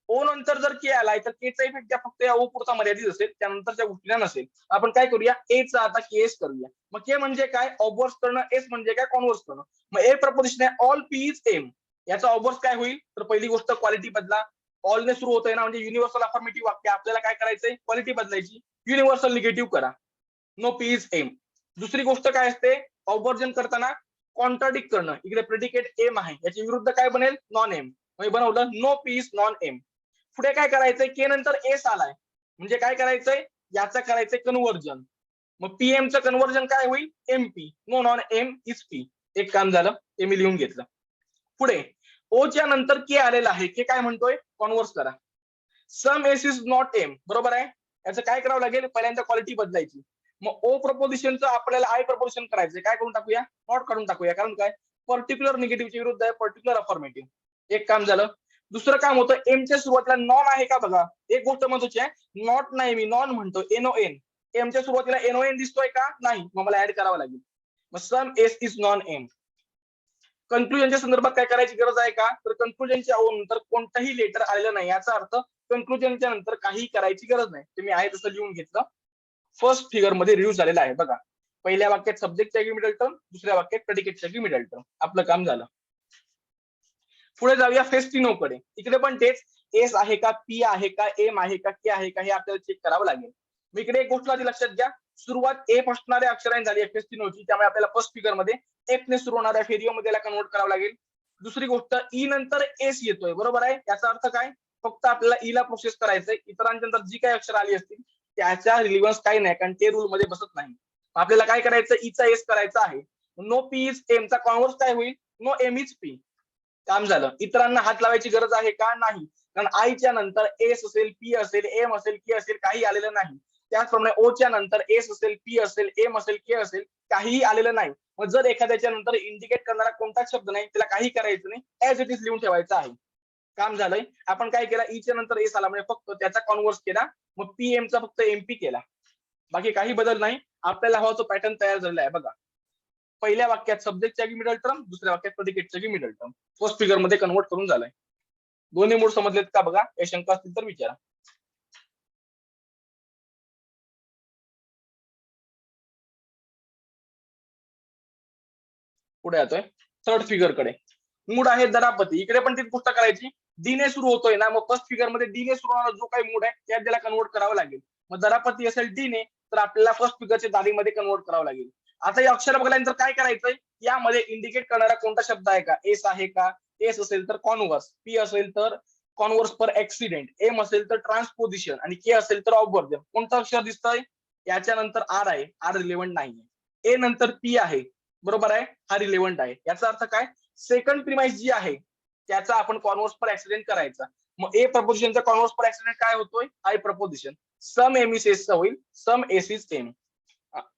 ओ नंतर जर के आलाय तर केचा इफेक्ट त्या फक्त या ओ पुरता मर्यादित असेल, त्यानंतरच्या गोष्टीला नसेल. आपण काय करूया, एचा आता केएस करूया. मग के म्हणजे काय, ऑबवर्स करणं, एस म्हणजे काय, कॉन्व्हर्स करणं. मग ए प्रपोजिशन आहे ऑल पी इज एम. याचा ऑबवर्स काय होईल, तर पहिली गोष्ट क्वालिटी बदला. ऑलने सुरू होतंय ना, म्हणजे युनिव्हर्सल अफर्मेटिव्ह वाक्य. आपल्याला काय करायचंय, क्वालिटी बदलायची, युनिव्हर्सल निगेटिव्ह करा, नो पी इज एम. दुसरी गोष्ट काय असते, ऑबवर्जन करताना कॉन्ट्राडिक्ट करणं. इकडे प्रेडिकेट एम आहे, याच्या विरुद्ध काय बनेल, नॉन एम. म्हणजे बनवलं no P is non M. पुढे काय करायचंय, के नंतर एस आलाय म्हणजे काय करायचंय, याचं करायचंय कन्व्हर्जन. मग पीएमचं कन्व्हर्जन काय होईल, MP, no non M is P. एक काम झालं, ते मी लिहून घेतलं. पुढे ओच्या नंतर के आलेला आहे, के काय म्हणतोय, कॉन्व्हर्स करा. सम एस इज नॉट एम, बरोबर आहे. याचं काय करावं लागेल, पहिल्यांदा क्वालिटी बदलायची. मग ओ प्रपोजिशनचं आपल्याला आय प्रपोजिशन करायचं, काय करून टाकूया, नॉट काढून टाकूया. कारण काय, पर्टिक्युलर निगेटिव्हच्या विरुद्ध आहे पर्टिक्युलर अफॉर्मेटिव्ह. एक काम झालं. दुसरं काम होतं, एमच्या सुरुवातीला नॉन आहे का बघा. एक गोष्ट महत्वाची आहे, नॉट नाही, मी नॉन म्हणतो, एनओ एन. एमच्या सुरुवातीला एनओ एन दिसतोय का, नाही, मग मला ऍड करावं लागेल. मग सम एस इज नॉन एम. कन्क्लुजनच्या संदर्भात काय करायची गरज आहे का, तर कन्क्लुजनच्या नंतर कोणताही लेटर आलेलं नाही, याचा अर्थ कन्क्लुजनच्या नंतर काही करायची गरज नाही. तुम्ही आहे तसं लिहून घेतलं. फर्स्ट फिगर मध्ये रिव्ह्यू झालेला आहे बघा. पहिल्या वाक्यात सब्जेक्टच्या ऐवजी मिडल टर्म, दुसऱ्या वाक्यात प्रेडिकेटच्या ऐवजी मिडल टर्म. आपलं काम झालं. पुढे जाऊया फेस्टिनो कडे. इकडे पण तेच, एस आहे का, पी आहे का, एम आहे का, के आहे का, हे आपल्याला चेक करावं लागेल. मी इकडे एक गोष्ट आधी लक्षात घ्या, सुरुवात ए असणाऱ्या अक्षराने झाली आहे फेस्टिनोची, त्यामुळे आपल्याला फर्स्ट फिगर मध्ये एफ ने सुरू होणाऱ्या फेरिओ मध्ये कन्वर्ट करावं लागेल. दुसरी गोष्ट, ई नंतर एस येतोय, बरोबर आहे. याचा अर्थ काय, फक्त आपल्याला ई ला प्रोसेस करायचंय, इतरांच्या नंतर जी काही अक्षर आली असतील त्याचा रिलिव्हन्स काही नाही, कारण ते रूल मध्ये बसत नाही. आपल्याला काय करायचं, ईचा एस करायचा आहे. नो पी इज एमचा कॉन्व्हर्स काय होईल, नो एम इज पी. काम झालं. इतरांना हात लावायची गरज आहे का, नाही, कारण आयच्या नंतर एस असेल, पी असेल, एम असेल, के असेल, काही आलेलं नाही. त्याचप्रमाणे ओच्या नंतर एस असेल, पी असेल, एम असेल, के असेल, काहीही आलेलं नाही. मग जर एखाद्याच्या नंतर इंडिकेट करणारा कोणताच शब्द नाही, त्याला काही करायचं नाही, ऍज इट इज लिहून ठेवायचं आहे. काम झालंय. आपण काय केलं, ईच्या नंतर एस आला म्हणजे फक्त त्याचा कॉन्व्हर्स केला, मग पीएमचा फक्त एमपी केला, बाकी काही बदल नाही. आपल्याला हवा तो पॅटर्न तयार झालेला आहे बघा. पहिल्या वाक्यात सब्जेक्टच्या जागी मिडल टर्म, दुसऱ्या वाक्यात प्रेडिकेटच्या जागी मिडल टर्म. फर्स्ट फिगर मध्ये कन्वर्ट करून झालाय. दोन्ही मूळ समजलेत का बघा, काही शंका असतील तर विचारा. पुढे येतोय थर्ड फिगर कडे. मूड आहे दरापती. इकडे पण तीच गोष्ट करायची, डी ने सुरू होतोय ना, मग फर्स्ट फिगर मध्ये डी ने सुरू होणारा जो काही मूड आहे त्यात त्याला कन्वर्ट करावं लागेल. मग दरापती असेल डी ने, तर आपल्याला फर्स्ट फिगरच्या दारीमध्ये कन्वर्ट करावं लागेल. आता या अक्षर बघल्यानंतर काय करायचंय, यामध्ये इंडिकेट करणारा कोणता शब्द आहे का, एस आहे का, एस असेल तर कॉन्व्हर्स, पी असेल तर कॉन्व्हर्स पर ऍक्सिडेंट, एम असेल तर ट्रान्सपोजिशन आणि के असेल तर ऑबवर्जन. कोणतं अक्षर दिसतंय, याच्या नंतर आर आहे, आर रिलेव्हंट नाहीये. ए नंतर पी आहे, बरोबर आहे, हा रिलेव्हंट आहे. याचा अर्थ काय, सेकंड प्रिमाइस जी आहे त्याचा आपण कॉन्व्हर्स पर ऍक्सिडेंट करायचा. मग ए प्रपोजिशनचा कॉन्व्हर्स पर ऍक्सिडेंट काय होतोय, I proposition. Some M is S होईल, some S is M.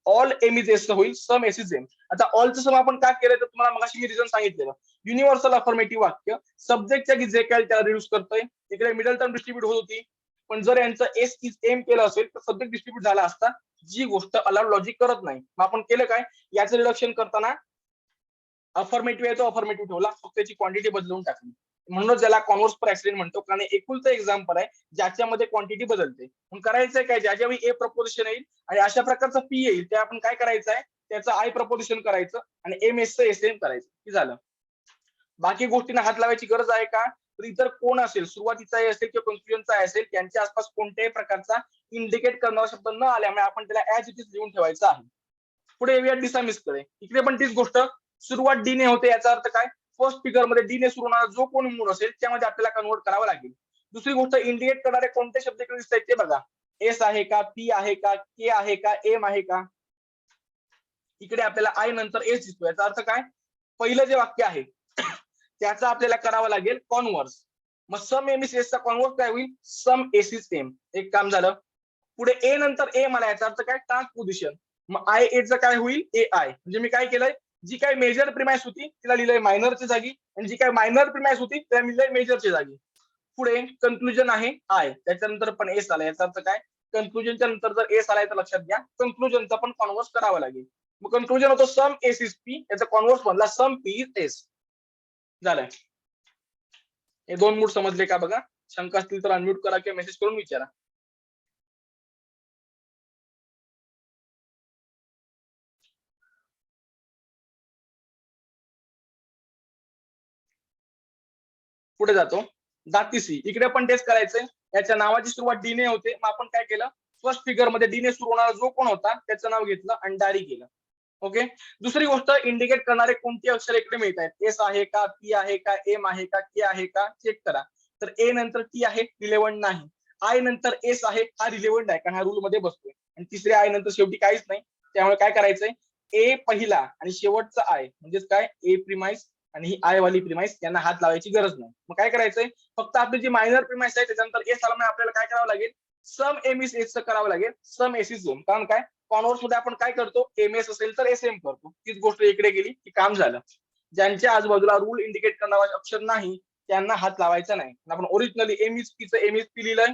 All M is S होईल, सम एस इज एम. आता ऑलचं सम आपण काय केलं तर तुम्हाला मगाशी मी रिझन सांगितलेलं, युनिव्हर्सल अफर्मेटिव्ह वाक्य सब्जेक्टच्या की जे काय त्याला रिड्यूस करतोय. इकडे मिडल टर्म डिस्ट्रीब्यूट होत होती, पण जर यांचं एस इज एम केलं असेल तर सब्जेक्ट डिस्ट्रीब्यूट झाला असता, जी गोष्ट अलाउड लॉजिक करत नाही. मग आपण केलं काय, याचं रिडक्शन करताना अफर्मेटिव्ह आहे तो अफर्मेटिव्ह ठेवला, फक्त त्याची क्वांटिटी बदलून टाकली. म्हणून ज्याला कॉन्व्हर्स पर ऍक्सिडेंट म्हणतो, कारण एकुलचं एक्झाम्पल आहे ज्याच्यामध्ये क्वांटिटी बदलते. मग करायचंय काय, ज्याच्या वेळी ए प्रपोजिशन येईल आणि अशा प्रकारचं पी येईल, ते आपण काय करायचं आहे, त्याचं आय प्रपोजिशन करायचं आणि एम एस एस एम करायचं, की झालं. बाकी गोष्टींना हात लावायची गरज आहे का, तर इतर कोण असेल, सुरुवातीचा असेल किंवा कन्क्लुजनचा असेल, त्यांच्या आसपास कोणत्याही प्रकारचा इंडिकेट करणारा शब्द न आल्यामुळे आपण त्याला ऍज इट इज लिहून ठेवायचं आहे. पुढे येऊया डिसमिस कडे. इकडे पण तीच गोष्ट, सुरुवात डी ने होते, याचा अर्थ काय, फर्स्ट फिगर मध्ये डी ने सुरू होणारा जो कोणी मूड असेल त्यामध्ये आपल्याला कन्वर्ट करावं लागेल. दुसरी गोष्ट इंडिकेट करणारे कोणते शब्द इकडे दिसत आहेत ते बघा. एस आहे का, पी आहे का, के आहे का, एम आहे का. इकडे आपल्याला आय नंतर एस दिसतो. याचा अर्थ काय, पहिलं जे वाक्य आहे त्याचा आपल्याला करावं लागेल कॉन्व्हर्स. मग सम एम इस एसचा कॉन्व्हर्स काय होईल, सम एस इज एम. एक काम झालं. पुढे ए नंतर ए मला, याचा अर्थ काय, ट्रान्सपोजिशन. मग आय एचं काय होईल, ए आय. म्हणजे मी काय केलंय, जी काही मेजर प्रिमाइस होती तिला लिहिलंय मायनरच्या जागी, आणि जी काही मायनर प्रिमाइस होती तिला लिहिलंय मेजरच्या जागी. पुढे कन्क्लुजन आहे आय, त्याच्यानंतर पण एस आला. याचा अर्थ काय, कन्क्लुजनच्या नंतर जर एस आलाय तर लक्षात घ्या कन्क्लुजनचा पण कॉन्व्हर्स करावा लागेल. मग कन्क्लुजन होतो सम एस इज पी, याचा कॉन्व्हर्स बनला सम पी इज एस. झालंय. हे दोन मूड समजले का बघा. शंका असतील तर अनम्यूट करा किंवा मेसेज करून विचारा. पुढे जातो. दातीसी, इकडे पण तेच करायचंय. याच्या नावाची सुरुवात डी ने होते. मग आपण काय केलं, फर्स्ट फिगर मध्ये डी ने सुरू होणारा जो कोण होता त्याचं नाव घेतलं आणि डारी केलं. ओके. दुसरी गोष्ट, इंडिकेट करणारे कोणती अक्षर इकडे मिळत आहेत. एस आहे का, पी आहे का, एम आहे का, के आहे का, चेक करा. तर ए नंतर टी आहे, रिलेव्हंट नाही. आय नंतर एस आहे, हा रिलेव्हंट आहे कारण हा रूल मध्ये बसतोय. आणि तिसऱ्या आय नंतर शेवटी काहीच नाही. त्यामुळे काय करायचंय, ए पहिला आणि शेवटचा आय म्हणजेच काय, ए प्रिमाइस आणि ही आय वाली प्रिमाइस, यांना हात लावायची गरज नाही. मग काय करायचंय, फक्त आपली जी मायनर प्रिमाइस आहे त्याच्यानंतर एस आला, आपल्याला काय करावं लागेल, सम एम इस एस करावं लागेल. सम एस इज एम. कारण काय, कॉन्व्हर्स मध्ये आपण काय करतो, एम एस असेल तर एस एम करतो. तीच गोष्ट इकडे गेली की काम झालं. ज्यांच्या आजूबाजूला रूल इंडिकेट करणारा अक्षर नाही त्यांना हात लावायचा नाही. आपण ओरिजिनली एम इज पीचं एम इज पी लिहिलंय.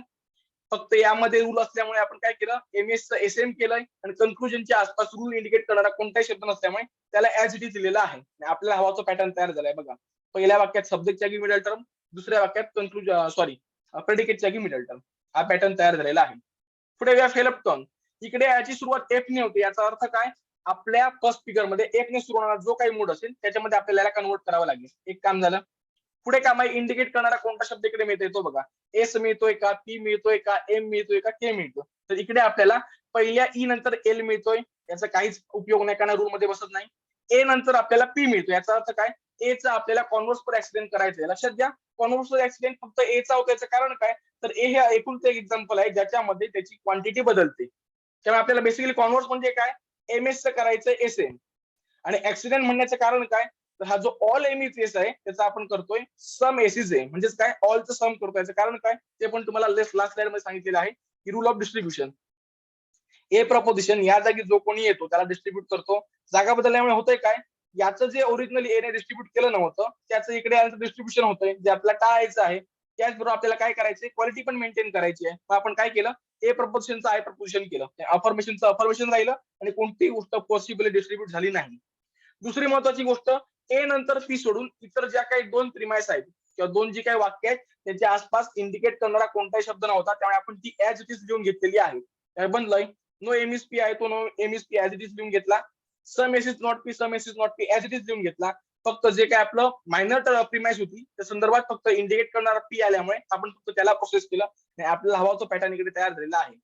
फक्त यामध्ये रूल असल्यामुळे आपण काय केलं, एम एस एस एम केलंय. आणि कन्क्लुजनच्या आसपास रूल इंडिकेट करणारा कोणताही शब्द नसल्यामुळे त्याला ऍज इट इज दिलेला आहे. आपल्याला हवाचा पॅटर्न तयार झालाय बघा. पहिल्या वाक्यात सब्जेक्टच्या जागी मिडल टर्म, दुसऱ्या वाक्यात प्रेडिकेटच्या जागी मिडल टर्म. हा पॅटर्न तयार झालेला आहे. पुढे वी फेल अप टर्न. इकडे याची सुरुवात एफ ने होते. याचा अर्थ काय, आपल्या फर्स्ट फिगर मध्ये एक ने सुरू होणारा जो काही मूड असेल त्याच्यामध्ये आपल्याला कन्वर्ट करावं लागेल. एक काम झालं. पुढे काम आहे, इंडिकेट करणारा कोणता शब्द इकडे मिळतोय तो बघा. एस मिळतोय का, पी मिळतोय का, एम मिळतोय का, के मिळतोय. तर इकडे आपल्याला पहिल्या ई नंतर एल मिळतोय. याचा काहीच उपयोग नाही कारण रूल मध्ये बसत नाही. ए नंतर आपल्याला पी मिळतो. याचा अर्थ काय, ए चा आपल्याला कॉन्व्हर्स पर ऍक्सिडेंट करायचंय. लक्षात घ्या, कॉन्व्हर्स पर ऍक्सिडेंट फक्त ए चा होतं. याचं कारण काय, तर ए हे एकूणचं एक एक्झाम्पल आहे ज्याच्यामध्ये त्याची क्वांटिटी बदलते. त्यामुळे आपल्याला बेसिकली कॉन्व्हर्स म्हणजे काय, एम एस चं करायचं एस एम. आणि ऍक्सिडेंट म्हणण्याचं कारण काय, तर हा जो ऑल एम इज एस आहे त्याचा आपण करतोय सम एस इज ए. म्हणजेच काय, ऑलचं सम करतोय. याचं कारण काय, ते पण तुम्हाला लास्ट स्लाइड मध्ये सांगितलेलं आहे की rule of distribution. A preposition या जागी जो कोणी येतो त्याला डिस्ट्रीब्यूट करतो. जागा बदलल्यामुळे होतंय काय, याचं जे ओरिजिनली एने डिस्ट्रीब्यूट केलं नव्हतं त्याचं इकडे डिस्ट्रीब्युशन होतंय, जे आपल्याला टाळायचं आहे. त्याचबरोबर आपल्याला काय करायचंय, क्वालिटी पण मेंटेन करायची आहे. मग आपण काय केलं, ए प्रपोजिशनचं आय प्रपोजिशन केलं. अफर्मेशनचं अफर्मेशन राहिलं आणि कोणतीही गोष्ट पॉसिबली डिस्ट्रीब्यूट झाली नाही. दुसरी महत्वाची गोष्ट, ए नंतर पी सोडून इतर ज्या काही दोन प्रिमाइस आहेत किंवा दोन जी काही वाक्य आहेत त्याच्या आसपास इंडिकेट करणारा कोणताही शब्द नव्हता. त्यामुळे आपण ती ऍज इट इज लिहून घेतलेली आहे. काय बनलंय, नो एम इज पी आहे तो no M is P as it is लिहून घेतला. Some S is not P, some S is not P as it is लिहून घेतला. फक्त जे काय आपलं मायनर प्रिमाइस होती त्या संदर्भात फक्त इंडिकेट करणारा पी आल्यामुळे आपण फक्त त्याला प्रोसेस केलं आणि आपल्याला हवा तो पॅटर्न इकडे तयार झालेला आहे.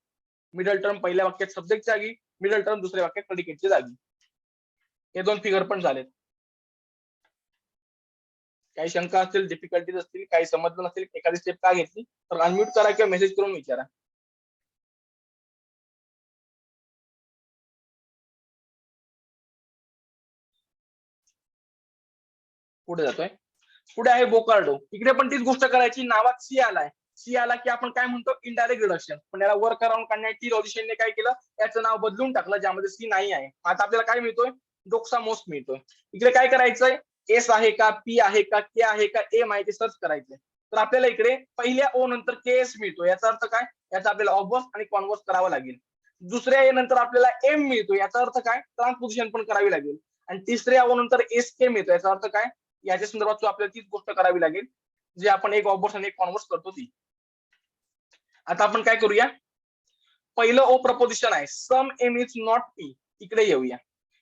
मिडल टर्म पहिल्या वाक्यात सब्जेक्टच्या जागी, मिडल टर्म दुसऱ्या वाक्यात प्रेडिकेटच्या जागी. हे दोन फिगर पण झालेत. काही शंका असतील, डिफिकल्टीज असतील, काही समजलं नसेल, एखादी स्टेप का घेतली तर अनम्यूट करा किंवा मेसेज करून विचारा. पुढे जातोय. पुढे आहे बोकार्डो. इकडे पण तीच गोष्ट करायची. नावात सी आलाय, सी आला की आपण काय म्हणतो, इनडायरेक्ट रिडक्शन. पण याला वर्क अराउंड करण्यासाठी लॉजिशियनने काय केलं, याचं नाव बदलून टाकलं ज्यामध्ये सी नाही आहे. आता आपल्याला काय मिळतोय, डोक्सा मोस्ट मिळतोय. इकडे काय करायचंय, एस आहे का, पी आहे का, के आहे का, एम आहे ते सर्च करायचंय. तर आपल्याला इकडे पहिल्या ओ नंतर के एस मिळतो. याचा अर्थ काय, याचा आपल्याला ऑब्वर्स आणि कॉन्वर्स करावं लागेल. दुसऱ्या ए नंतर आपल्याला एम मिळतो. याचा अर्थ काय, ट्रान्सपोजिशन पण करावी लागेल. आणि तिसऱ्या ओ नंतर एस के मिळतो. याचा अर्थ काय, याच्या संदर्भात आपल्याला तीच गोष्ट करावी लागेल जे आपण एक ऑब्वर्स आणि एक कॉन्वर्स करतो ती. आता आपण काय करूया, पहिलं ओ प्रपोजिशन आहे सम एम इज नॉट पी. इकडे येऊया.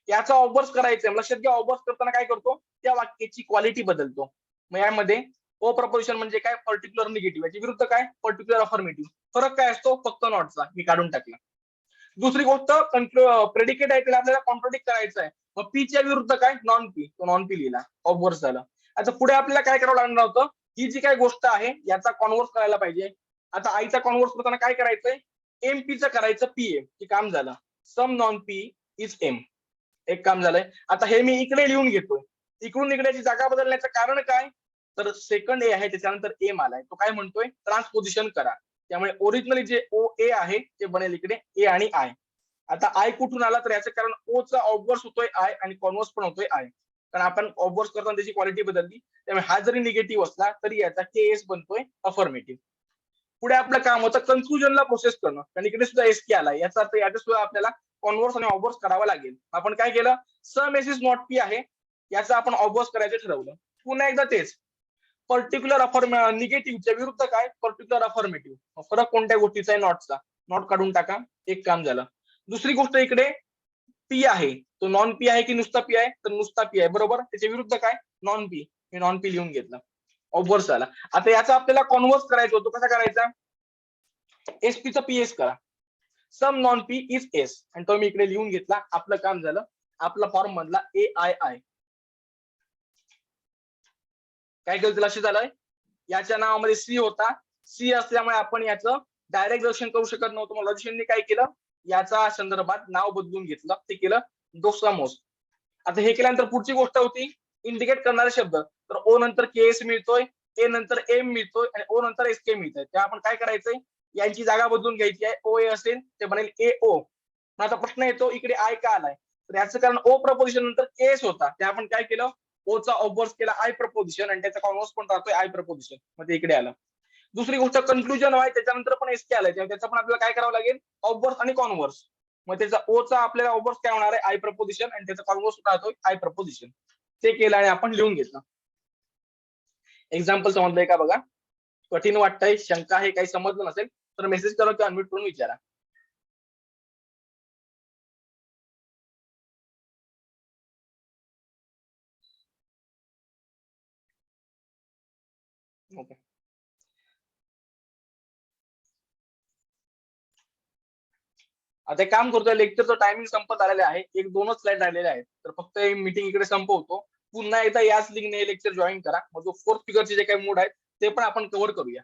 याचा ऑब्वर्स करायचंय. लक्षात घ्या, ऑब्वर्स करताना काय करतो, त्या वाक्याची क्वालिटी बदलतो. मग यामध्ये ओ प्रपोजिशन म्हणजे काय, पर्टिक्युलर निगेटिव्ह. याची विरुद्ध काय, पर्टिक्युलर अफर्मेटिव्ह. फरक काय असतो, फक्त नॉटचा. मी काढून टाकला. दुसरी गोष्ट, प्रेडिकेट आहे त्याला आपल्याला कॉन्ट्रोडिक्ट करायचं आहे. मग पी च्या विरुद्ध काय, नॉन पी. तो नॉन पी लिहिला, ऑब्वर्स झालं. आता पुढे आपल्याला काय करावं लागणार होतं, ही जी काय गोष्ट आहे याचा कॉन्व्हर्स करायला पाहिजे. आता आईचा कॉन्व्हर्स करताना काय करायचंय, एमपीचं करायचं पीए, की काम झालं. Some non P is M, एक काम झालंय. आता हे मी इकडे लिहून घेतोय, इकडून इकडेची जागा बदलण्याचं कारण काय, तर सेकंड ए आहे त्याच्यानंतर एम आलाय, तो काय म्हणतोय ट्रान्सपोजिशन करा. त्यामुळे ओरिजिनली जे ओ ए आहे ते बनेल इकडे ए आणि आय. आता आय कुठून आला, तर याचं कारण ओ चा ऑब्वर्स होतोय आय आणि कॉन्व्हर्स पण होतोय आय, कारण आपण ऑब्वर्स करताना त्याची क्वालिटी बदलली. त्यामुळे हा जरी निगेटिव्ह असला तरी याचा के एस बनतोय अफर्मेटिव्ह. पुढे आपलं काम होतं कन्क्लुजनला प्रोसेस करणं, कारण इकडे सुद्धा एस के आलाय, याचा अर्थ याच्या सुद्धा आपल्याला कॉन्व्हर्स आणि ऑब्वर्स करावा लागेल. आपण काय केलं, सम एस इज नॉट पी आहे, याचं आपण ऑब्वर्स करायचं ठरवलं. पुन्हा एकदा तेच पर्टिक्युलर निगेटिव्हच्या विरुद्ध काय, पर्टिक्युलर अफर्मेटिव्ह. फरक कोणत्या गोष्टीचा आहे, नॉटचा. नॉट काढून टाका, एक काम झालं. दुसरी गोष्ट इकडे पी आहे, तो नॉन पी आहे की नुसता पी आहे, तर नुसता पी आहे बरोबर. त्याच्या विरुद्ध काय, नॉन पी. मी नॉन पी लिहून घेतलं, ऑब्वर्स झाला. आता याचा आपल्याला कॉन्व्हर्स करायचं होतं, कसा करायचा, एसपीचा पीएस करा. Some non P is S, आणि तो मी इकडे लिहून घेतला. आपलं काम झालं. आपला फॉर्म मधला ए आय आय काय केलं, लक्ष झालंय. याच्या नावामध्ये सी होता, सी असल्यामुळे आपण याचं डायरेक्ट दर्शन करू शकत नव्हतं. मग लॉजिशियनने काय केलं, याचा संदर्भात नाव बदलून घेतलं, ते केलं दोसामोस. आता हे केल्यानंतर पुढची गोष्ट होती इंडिकेट करणारे शब्द. तर ओ नंतर के एस मिळतोय, ए नंतर एम मिळतोय आणि ओ नंतर एस के मिळतोय. त्या आपण काय करायचंय, यांची जागा बदलून घ्यायची आहे. ओ ए असेल ते बनेल ए ओ. आता प्रश्न येतो इकडे आय का आलाय, तर याचं कारण ओ प्रपोजिशन नंतर केस होता, ते आपण काय केलं, ओ चा ऑब्वर्स केला आय प्रपोजिशन, आणि त्याचा कॉन्व्हर्स पण राहतोय आय प्रपोजिशन, मग ते इकडे आलं. दुसरी गोष्ट कन्क्लुजन आहे, त्याच्यानंतर पण एस के आलाय, त्याचं पण आपल्याला काय करावं लागेल, ऑब्वर्स आणि कॉन्व्हर्स. मग त्याचा ओ चा आपल्याला ऑब्वर्स काय होणार आहे, आय प्रपोजिशन, आणि त्याचा कॉन्व्हर्स राहतोय आय प्रपोजिशन. ते केलं आणि आपण लिहून घेतलं. एक्झाम्पल समजलंय का बघा. कठीण वाटतंय, शंका आहे, काही समजलं नसेल तर मेसेज करा किंवा अनम्यूट करून विचारा. ओके, आता एक काम करतोय, लेक्चरचं टायमिंग संपत आलेलं आहे. एक दोनच स्लाइड राहिलेले आहेत, तर फक्त मीटिंग इकडे संपवतो. पुन्हा एकदा याच लिंकने हे लेक्चर जॉईन करा. मग जो फोर्थ फिगरचे जे काही मोड आहेत ते पण आपण कव्हर करूया.